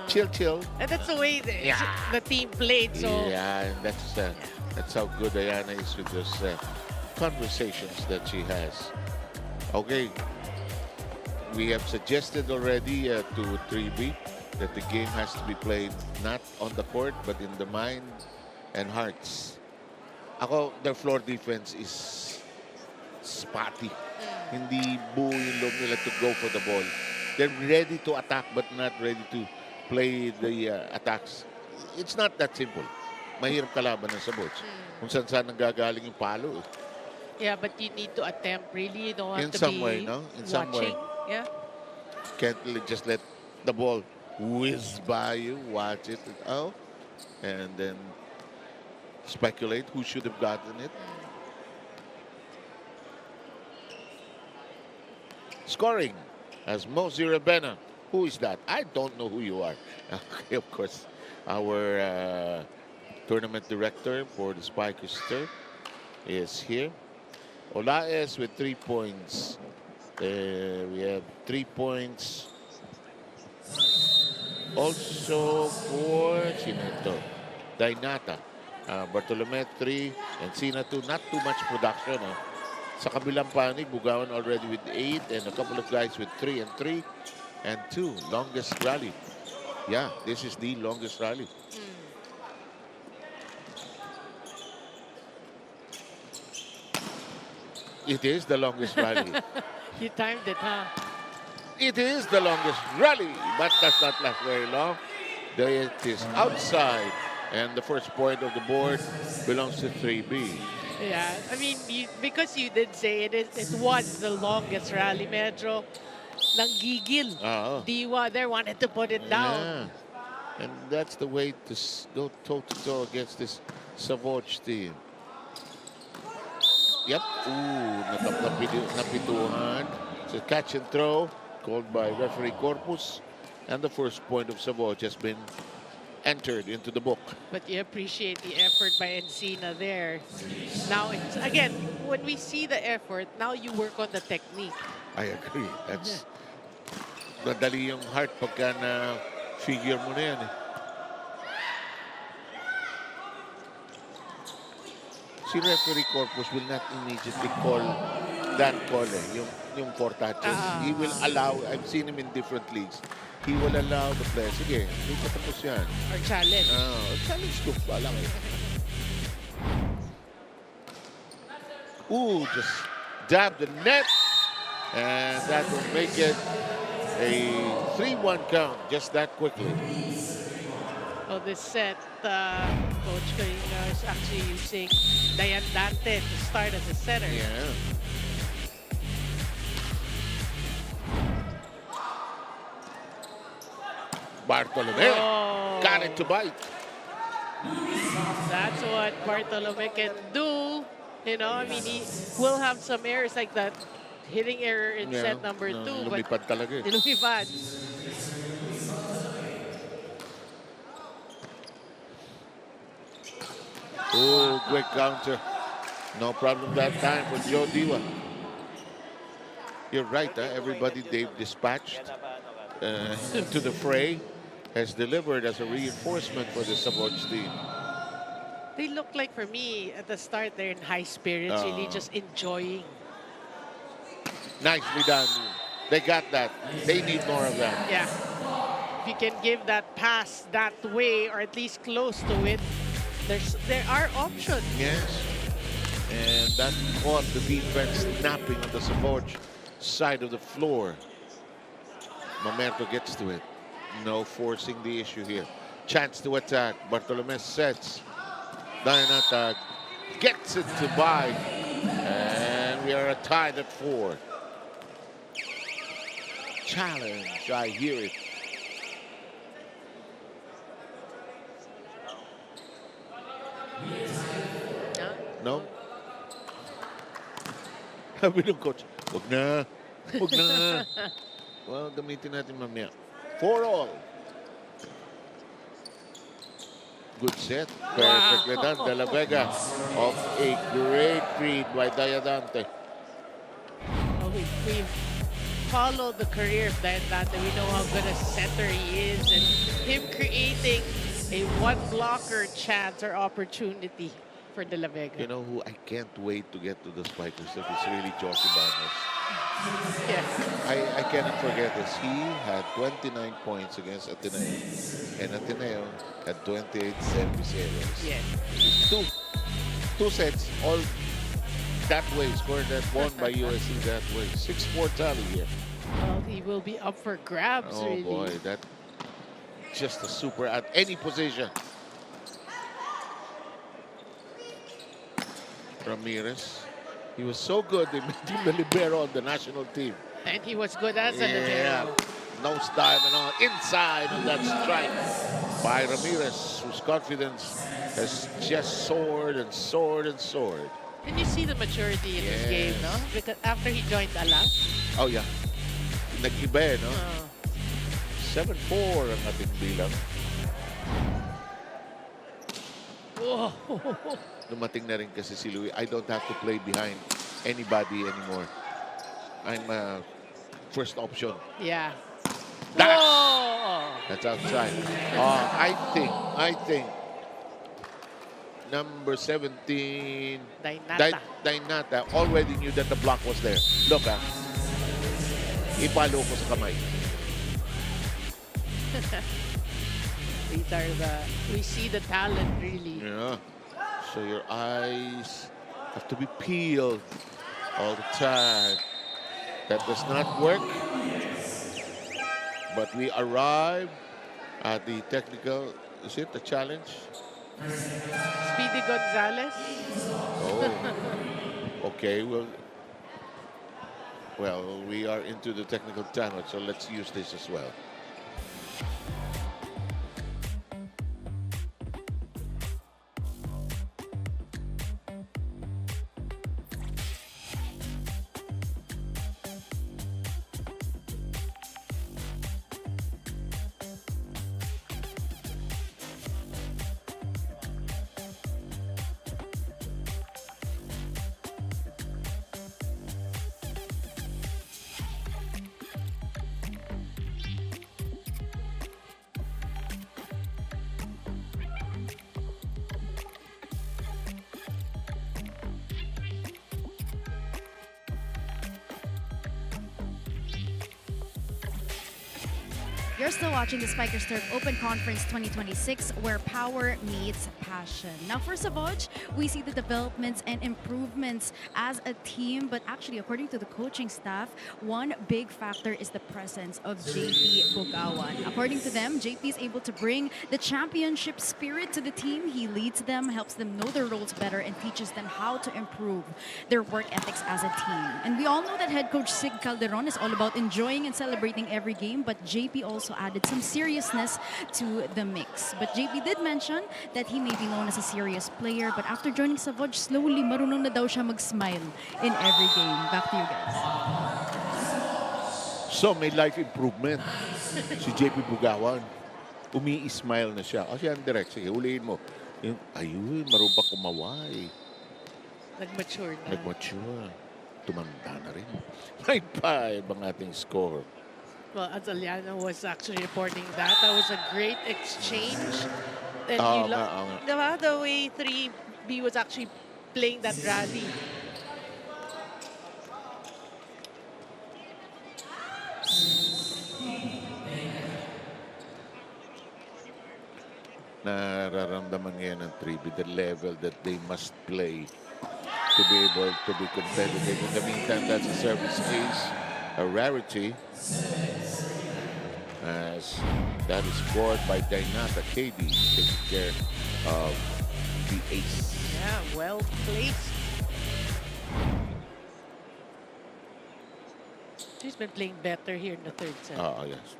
Chill. And that's the way the team played. So, Yeah, that's how good Ayana is with those conversations that she has. Okay. We have suggested already to 3B that the game has to be played not on the court but in the mind and hearts. Ako, their floor defense is spotty. Hindi buo yung loob nila to go for the ball. They're ready to attack but not ready to play the attacks. It's not that simple. Mahirap kalaban ng Savouge. Kung saan nanggagaling yung palo. yeah, but you need to attempt, really. You don't want In to some be way, no? In some way. watching. Yeah. Can't just let the ball whiz by you, watch it, and then speculate who should have gotten it. Scoring as Mozi Rabena. Who is that? I don't know who you are. Okay, of course, our tournament director for the Spikers Turf is here. Olaes with 3 points. We have 3 points. Also for Sinito, Dainata, Bartolome 3, and Sina 2. Not too much production. Sa kabilang panig, Bugawan already with 8, and a couple of guys with 3 and 3, and 2. Longest rally. Yeah, this is the longest rally. It is the longest rally. You timed it, huh? It is the longest rally, but does not last very long. It is outside, and the first point of the board belongs to 3B. Yeah, I mean, because you did say it was the longest rally. Medyo nanggigil. Oo. Diwa there wanted to put it down. Yeah. And that's the way to go toe-to-toe against this Savouge team. Yep. Ooh, napituhan. It's a catch and throw called by referee Corpus. And the first point of Savouge has been entered into the book. But you appreciate the effort by Encina there. Now, it's, again, when we see the effort, now you work on the technique. I agree. That's madali yung heart pagka na figure mo na yan. Si referee Corpus will not immediately call that call yung four touches. He will allow, I've seen him in different leagues. He will allow the play. Sige, hindi pa tapos yan. Or challenge. Challenge ko pa lang eh. Ooh, just dab the net. And that will make it a 3-1 count just that quickly. So this set, Coach Carino is actually using Dayan Dante to start as a setter. Yeah. Bartolome got it to bite. That's what Bartolome can do. You know, I mean, he will have some errors like that. Hitting error in set number 2. Lumipad talaga eh. Lumipad. Oh, quick counter. No problem that time for Joe Diwa. You're right, everybody they've dispatched to the fray has delivered as a reinforcement for the Savouge team. They look like, for me, at the start, they're in high spirits, really just enjoying. Nicely done. They got that. They need more of that. Yeah. If you can give that pass that way, or at least close to it, there are options. Yes. And that caught the defense napping on the Savouge side of the floor. Momento gets to it. No forcing the issue here. Chance to attack. Bartolome sets. Dayanata gets it to bite. And we are tied at 4. Challenge. I hear it. No? Sabi ng coach, wag na. Wag na. Well, gamitin natin mamaya. 4-all. Good set. Perfectly done. De La Vega of a great read by Dayadante. We've followed the career of Dayadante. We know how good a setter he is, and him creating a one-blocker chance or opportunity for De La Vega. You know who I can't wait to get to the spikers stuff is really Josie Barnes. Yeah. I cannot forget this. He had 29 points against Ateneo. And Ateneo had 28 service errors. Yeah. Two sets, all that way, scored that won by USC that way. 6-4 tally here. Well, he will be up for grabs, Oh really. boy, that just a super at any position. Ramirez. He was so good, they made him the libero on the national team. And he was good as a libero. Nose dive and all. Inside on that strike by Ramirez, whose confidence has just soared and soared and soared. Can you see the maturity in this game, no? Because after he joined Alang. Oh, yeah. Nag-iba, no? 7-4 ang ating bilang. Oh. Dumating na rin kasi si Louis. I don't have to play behind anybody anymore. I'm first option. Yeah. That's outside. I think number 17, Dainata already knew that the block was there. Look, ipalo ko sa kamay. We see the talent, really. Yeah. So your eyes have to be peeled all the time. That does not work. But we arrive at the technical, is it the challenge? Speedy Gonzalez. Oh, Okay, well, we are into the technical timeout, so let's use this as well. You're still watching the Spikers Turf Open Conference 2026, where power meets passion. Now, for Savouge, we see the developments and improvements as a team, but actually, according to the coaching staff, one big factor is the presence of JP Bogawan. According to them, JP is able to bring the championship spirit to the team. He leads them, helps them know their roles better, and teaches them how to improve their work ethics as a team. And we all know that head coach Sig Calderon is all about enjoying and celebrating every game, but JP also added some seriousness to the mix. But JP did mention that he may be known as a serious player, but after joining Savouge, slowly marunong na daw siya mag-smile in every game. Back to you guys. So, may life improvement. Si JP Bugawan, umi-smile na siya. Kasi yan direct, sige, ulihin mo. Yung, ayun, marunong pa kumaway. Nag-mature na. Nag-mature. Tumanda na rin. 9-5 ang ating score. Well, Azaliano was actually reporting that. That was a great exchange. And Oo you nga, oo nga. diba, the way 3B was actually playing that rally. Nararamdaman ngayon ng 3B the level that they must play to be able to be competitive. In the meantime, that's a service ace, a rarity, as that is scored by Dainata KD, taking care of the ace. Yeah, well placed. She's been playing better here in the third set. Oo, yes.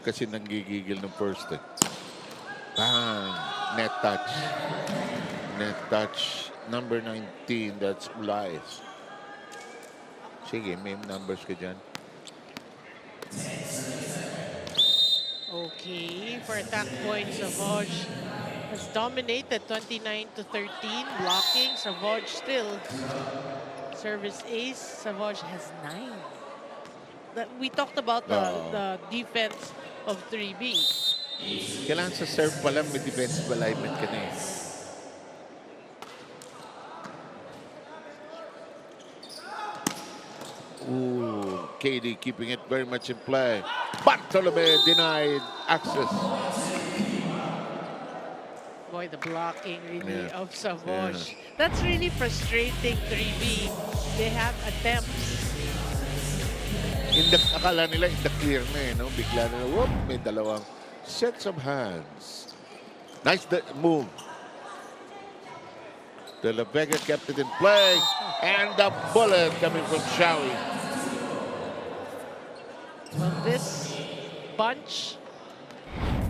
Kasi nanggigigil ng first eh. Bang! Net touch. Net touch. Number 19, that's Blythe. Sige, may numbers ka dyan. Okay, for attack points, Savouge has dominated 29-13, blocking. Savouge still. Service ace, Savouge has 9. We talked about the defense of 3B. Kailangan sa serve pa lang, may defensive alignment ka na eh. Ooh, KD keeping it very much in play. Bartolome denied access. Boy, the blocking really Yeah. of Savouge. That's really frustrating, 3B. They have attempts. Akala nila in the clear na eh, no? Bigla na, whoop, may dalawang sets of hands. Nice move. De La Vega kept it in play. And the bullet coming from Shawi. Well, this bunch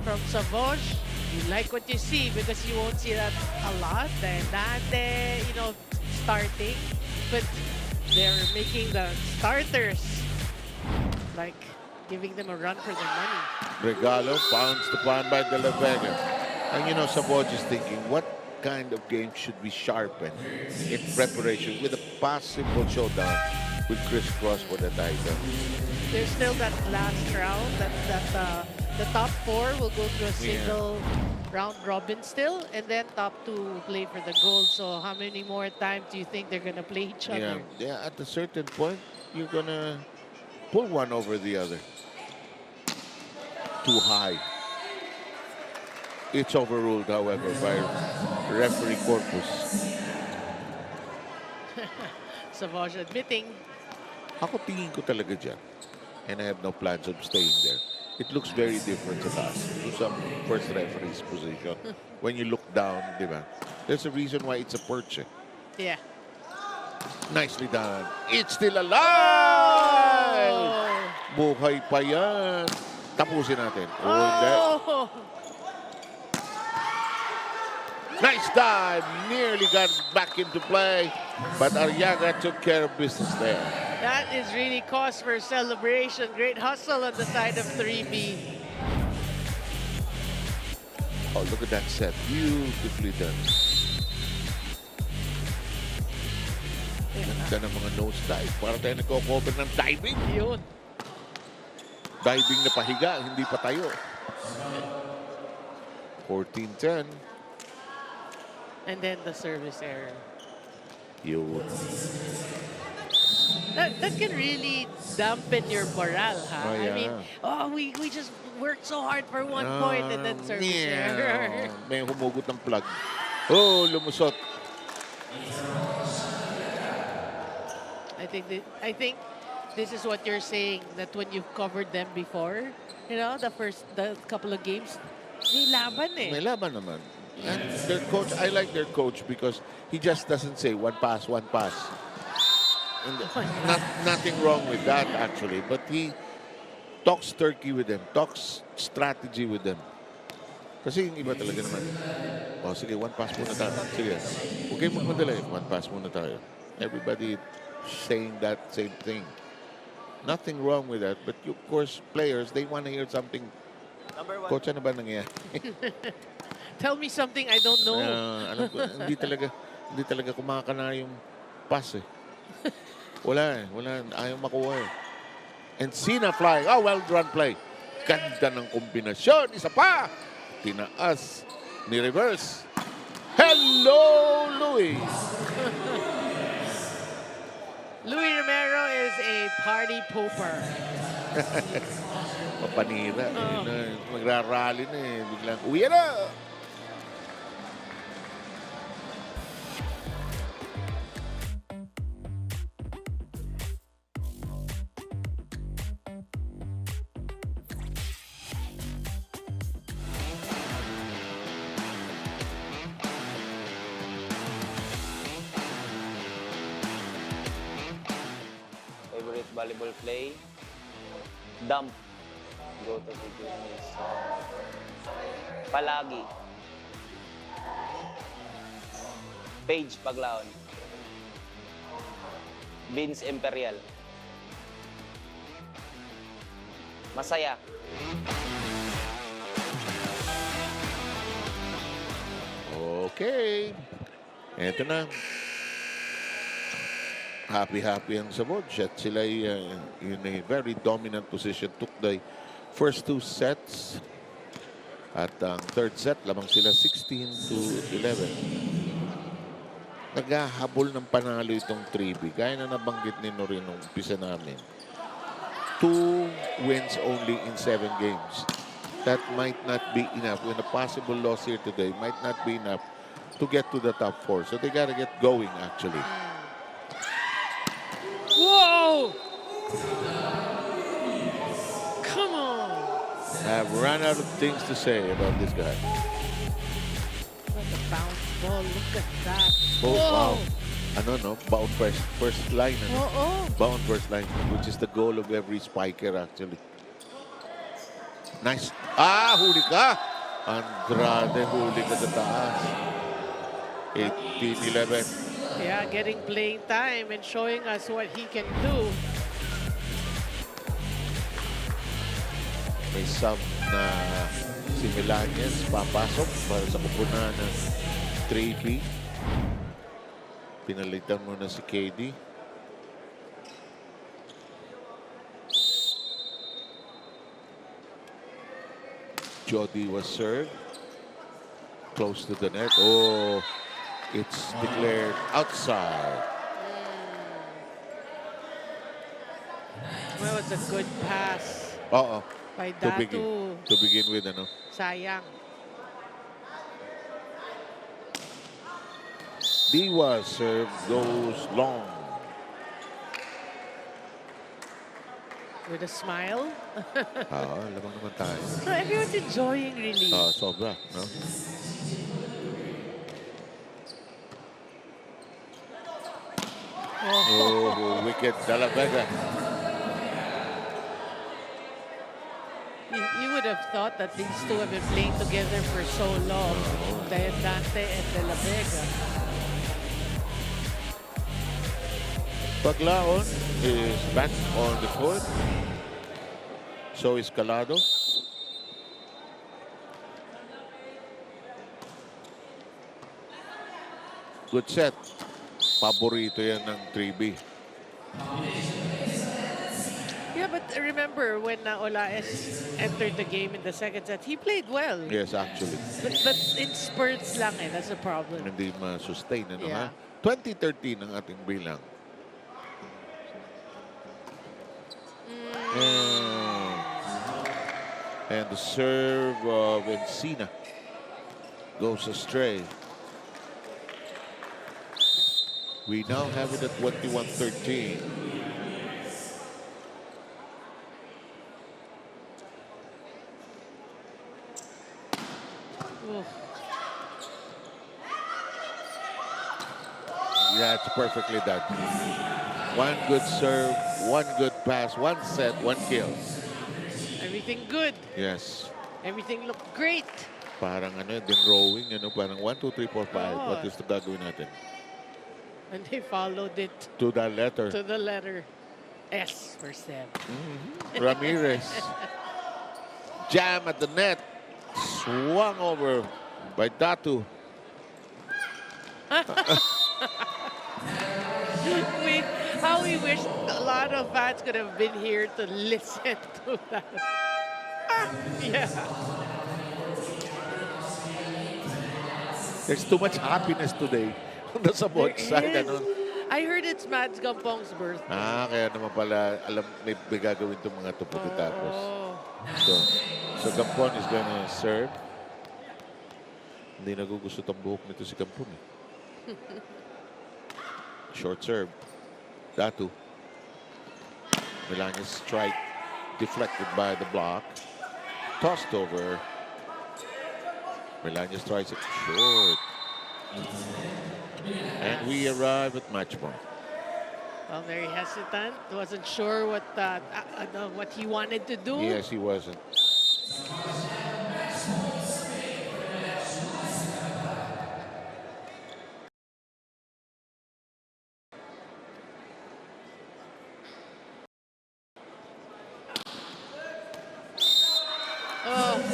from Savouge, you like what you see because you won't see that a lot. And dati, starting. But they're making the starters, like giving them a run for their money. Regalo bounced upon by De La Vega. And Savouge is thinking, what kind of game should we sharpen in preparation with a possible showdown with Chris Cross for the title? There's still that last round that the top 4 will go through a single round robin still, and then top 2 will play for the gold. So how many more times do you think they're gonna play each other? Yeah, at a certain point, you're gonna pull one over the other. Too high. It's overruled, however, by referee Corpus. Savouge admitting. Ako tingin ko talaga dyan. And I have no plans of staying there. It looks very different sa taas. To some first referee's position. When you look down, di ba? There's a reason why it's a perch eh. Yeah. Nicely done. It's still alive! Buhay pa yan. Tapusin natin. Hindi. Oh! Nice dive. Nearly got back into play. But Ariaga took care of business there. That is really cause for celebration. Great hustle on the side of 3B. Oh, look at that set. Beautifully done. Ganda ng mga nose dive. Para tayo nagko-cover ng diving. Yun. Diving na pahiga, hindi pa tayo. 14-10. And then the service error. Yun. That can really dampen your morale, ha? Oh, yeah. I mean, we just worked so hard for 1 point and then service error. May humugot ng plug. Oh, lumusot. I think this is what you're saying, that when you've covered them before, you know, the couple of games, may laban eh. May laban naman. And their coach, I like their coach because he just doesn't say one pass, one pass. And nothing wrong with that actually, but he talks turkey with them, talks strategy with them. Kasi yung iba talaga naman. Oh, sige, one pass muna tayo. Sige, huwag kayong magmadali. One pass muna tayo. Everybody saying that same thing. Nothing wrong with that, but of course, players, they want to hear something. Coach, ano ba nangyayari? Tell me something I don't know. Alam ko, hindi talaga kumakana yung pass eh. Wala eh. Wala. Ayaw makuha eh. And Sina flying. Oh, well-run play. Ganda ng kombinasyon. Isa pa. Tinaas. Ni-reverse. Hello, Louis. Louis Romero is a party pooper. Papanira. Magrarally na eh. Biglang, uwi na! Favorite volleyball play? Dump. Go to the goodness. Palagi. Page Paglaon. Beans Imperial. Masaya. Okay. Eto na. Happy ang Savouge at sila in a very dominant position. Took the first 2 sets. At ang third set, lamang sila 16-11. Naghahabol ng panalo itong 3B. Gaya na nabanggit ni Norin nung umpisa namin. 2 wins only in 7 games. That might not be enough. When a possible loss here today might not be enough to get to the top 4. So they gotta get going actually. Whoa! Come on! I've run out of things to say about this guy. What a bounce ball. Look at that. Oh, Whoa! wow. Ano, no? Bound first line. Ano? Oh. Bound first line, which is the goal of every spiker actually. Nice. Huli ka! Andrade, huli ka sa taas. 18-11. Yeah, getting playing time and showing us what he can do. May sub na si Milanes papasok para sa kupunan ng 3B. Pinalitan mo na si KD. Jody was served. Close to the net. Oh, it's declared outside. Well, it's a good pass by To Datu. begin with, ano? Sayang. Diwa serve goes long. With a smile. Lamang naman tayo. So everyone's enjoying really. Sobra, no? Oh, wicked Dalla Vega. You would have thought that these two have been playing together for so long. Dante and De La Vega. Paglaon is back on the court. So is Calado. Good set. Paborito yan ng 3B. Yeah, but remember when Olaes entered the game in the second set, he played well. Yes, actually. But in spurts lang eh, that's the problem. Hindi ma-sustain, ano Yeah. ha? 2013 ang ating bilang. And the serve of Encina goes astray. We now have it at 21-13. Oof. Yeah, it's perfectly done. One good serve, one good pass, one set, one kill. Everything good. Yes. Everything looked great. Parang ano, din rowing, ano, parang 1, 2, 3, 4, 5. Oh. What is the gagawin natin? And they followed it To that letter. to the letter S for Sam. Ramirez. Jam at the net. Swung over by Datu. How we wish a lot of fans could have been here to listen to that. Yeah. There's too much happiness today. Nasa both side, Yes. ano? I heard it's Mads Gampong's birthday. Kaya naman pala, alam, may gagawin itong mga to pagkatapos. Oh. So Gampon is gonna serve. Hindi nagugusto ang buhok nito si Gampon. Short serve. Datu. Melania's strike deflected by the block. Tossed over. Melania strikes it short. And we arrive at match point. Well, very hesitant. Wasn't sure what he wanted to do. Yes, he wasn't.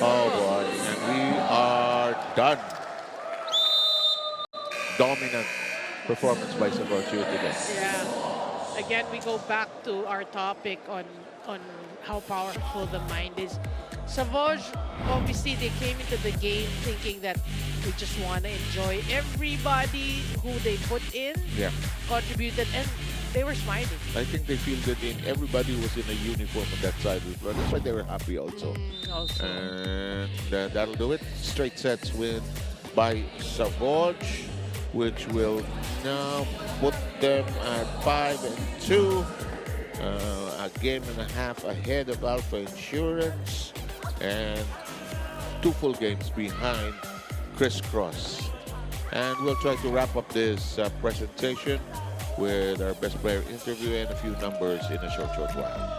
Oh boy, and we are done. Dominant performance by Savouge today. Yeah. Again, we go back to our topic on how powerful the mind is. Savouge, obviously, they came into the game thinking that we just want to enjoy everybody who they put in, Yeah, contributed, and they were smiling. I think they feel good in everybody was in a uniform on that side. That's why they were happy also. Also. And that'll do it. Straight sets win by Savouge, which will now put them at 5-2. A game and a half ahead of Alpha Insurance and 2 full games behind Crisscross. And we'll try to wrap up this presentation with our best player interview and a few numbers in a short while.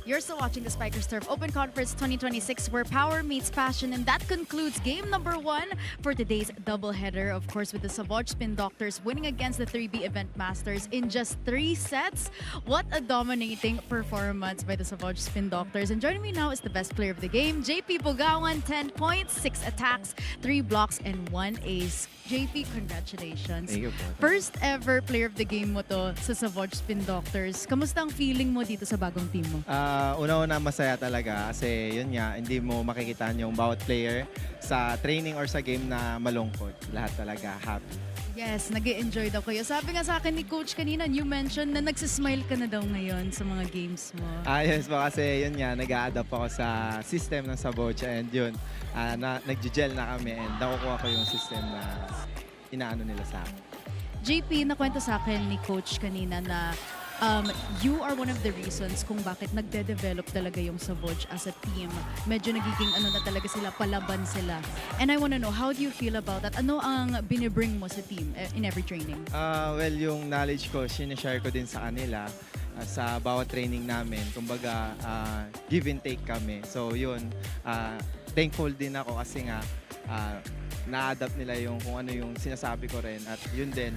You're still watching the Spikers Turf Open Conference 2026 where power meets passion, and that concludes game number 1 for today's doubleheader. Of course, with the Savouge Spin Doctors winning against the 3B Event Masters in just 3 sets. What a dominating performance by the Savouge Spin Doctors. And joining me now is the best player of the game, JP Pugawan, 10 points, 6 attacks, 3 blocks, and 1 ace. JP, congratulations. Thank you po. First ever player of the game mo to sa Savouge Spin Doctors. Kamusta ang feeling mo dito sa bagong team mo? Una-una masaya talaga kasi yun nga, hindi mo makikita yung bawat player sa training or sa game na malungkot. Lahat talaga happy. Yes, nag-enjoy daw kayo. Sabi nga sa akin ni Coach kanina, you mentioned na nagsismile ka na daw ngayon sa mga games mo. Yes po kasi yun nga, nag-a-adapt ako sa system ng Savouge and yun, nag-gel na kami and nakukuha ko yung system na inaano nila sa akin. JP, nakwento sa akin ni Coach kanina na you are one of the reasons kung bakit nagde-develop talaga yung Savouge as a team. Medyo nagiging ano na talaga sila, palaban sila. And I wanna know, how do you feel about that? Ano ang binibring mo sa team in every training? Well, yung knowledge ko, sinishare ko din sa kanila sa bawat training namin. Kumbaga, give and take kami. So yun, thankful din ako kasi nga, na-adapt nila yung kung ano yung sinasabi ko rin. At yun din,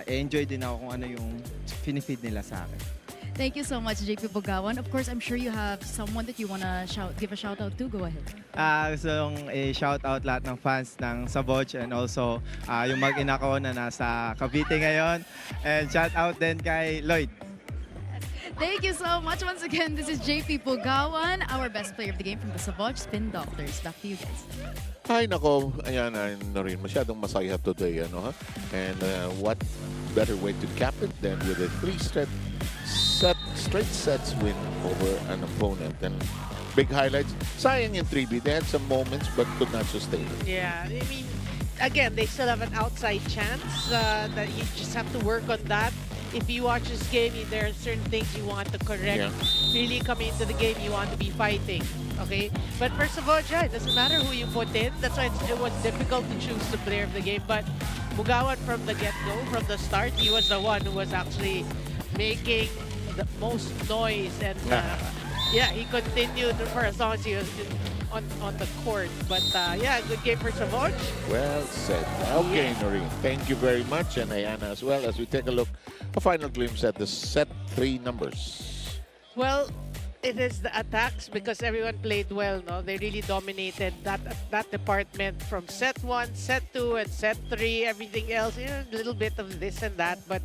enjoy din ako kung ano yung finifeed nila sa akin. Thank you so much, JP Pugawan. Of course, I'm sure you have someone that you wanna give a shout out to. Go ahead. Gusto kong i-shout out lahat ng fans ng Savouge and also yung mag-ina ko na nasa Cavite ngayon. And shout out din kay Lloyd. Thank you so much. Once again, this is JP Pugawan, our best player of the game from the Savouge Spin Doctors. Back to you guys. Ay, nako, ayan na rin. Masyadong masaya today, ano ha? And what better way to cap it than with a 3 straight sets win over an opponent. And big highlights. Sayang in 3B. They had some moments but could not sustain it. Yeah, I mean, again, they still have an outside chance that you just have to work on that. If you watch this game, there are certain things you want to correct. Yeah. Really coming into the game, you want to be fighting, okay? But first of all, it doesn't matter who you put in. That's why it was difficult to choose the player of the game. But Pugawan from the get-go, from the start, he was the one who was actually making the most noise. And yeah, he continued for as long as he was on the court. But yeah, good game for Savouge. Well said. Okay, Noreen. Thank you very much. And Ayana as well, as we take a look, a final glimpse at the set 3 numbers. Well, it is the attacks because everyone played well, no? They really dominated that department from set 1, set 2, and set 3. Everything else, you know, a little bit of this and that, but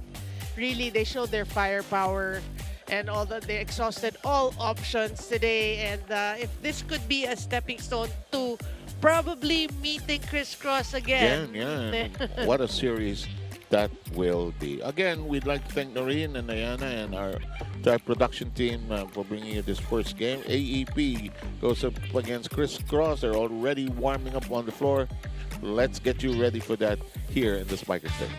really they showed their firepower and all that. They exhausted all options today. And if this could be a stepping stone to probably meeting Crisscross again. Yeah. What a series that will be. Again, we'd like to thank Noreen and Ayana and our entire production team for bringing you this first game. AEP goes up against Crisscross. They're already warming up on the floor. Let's get you ready for that here in the Spikers Turf.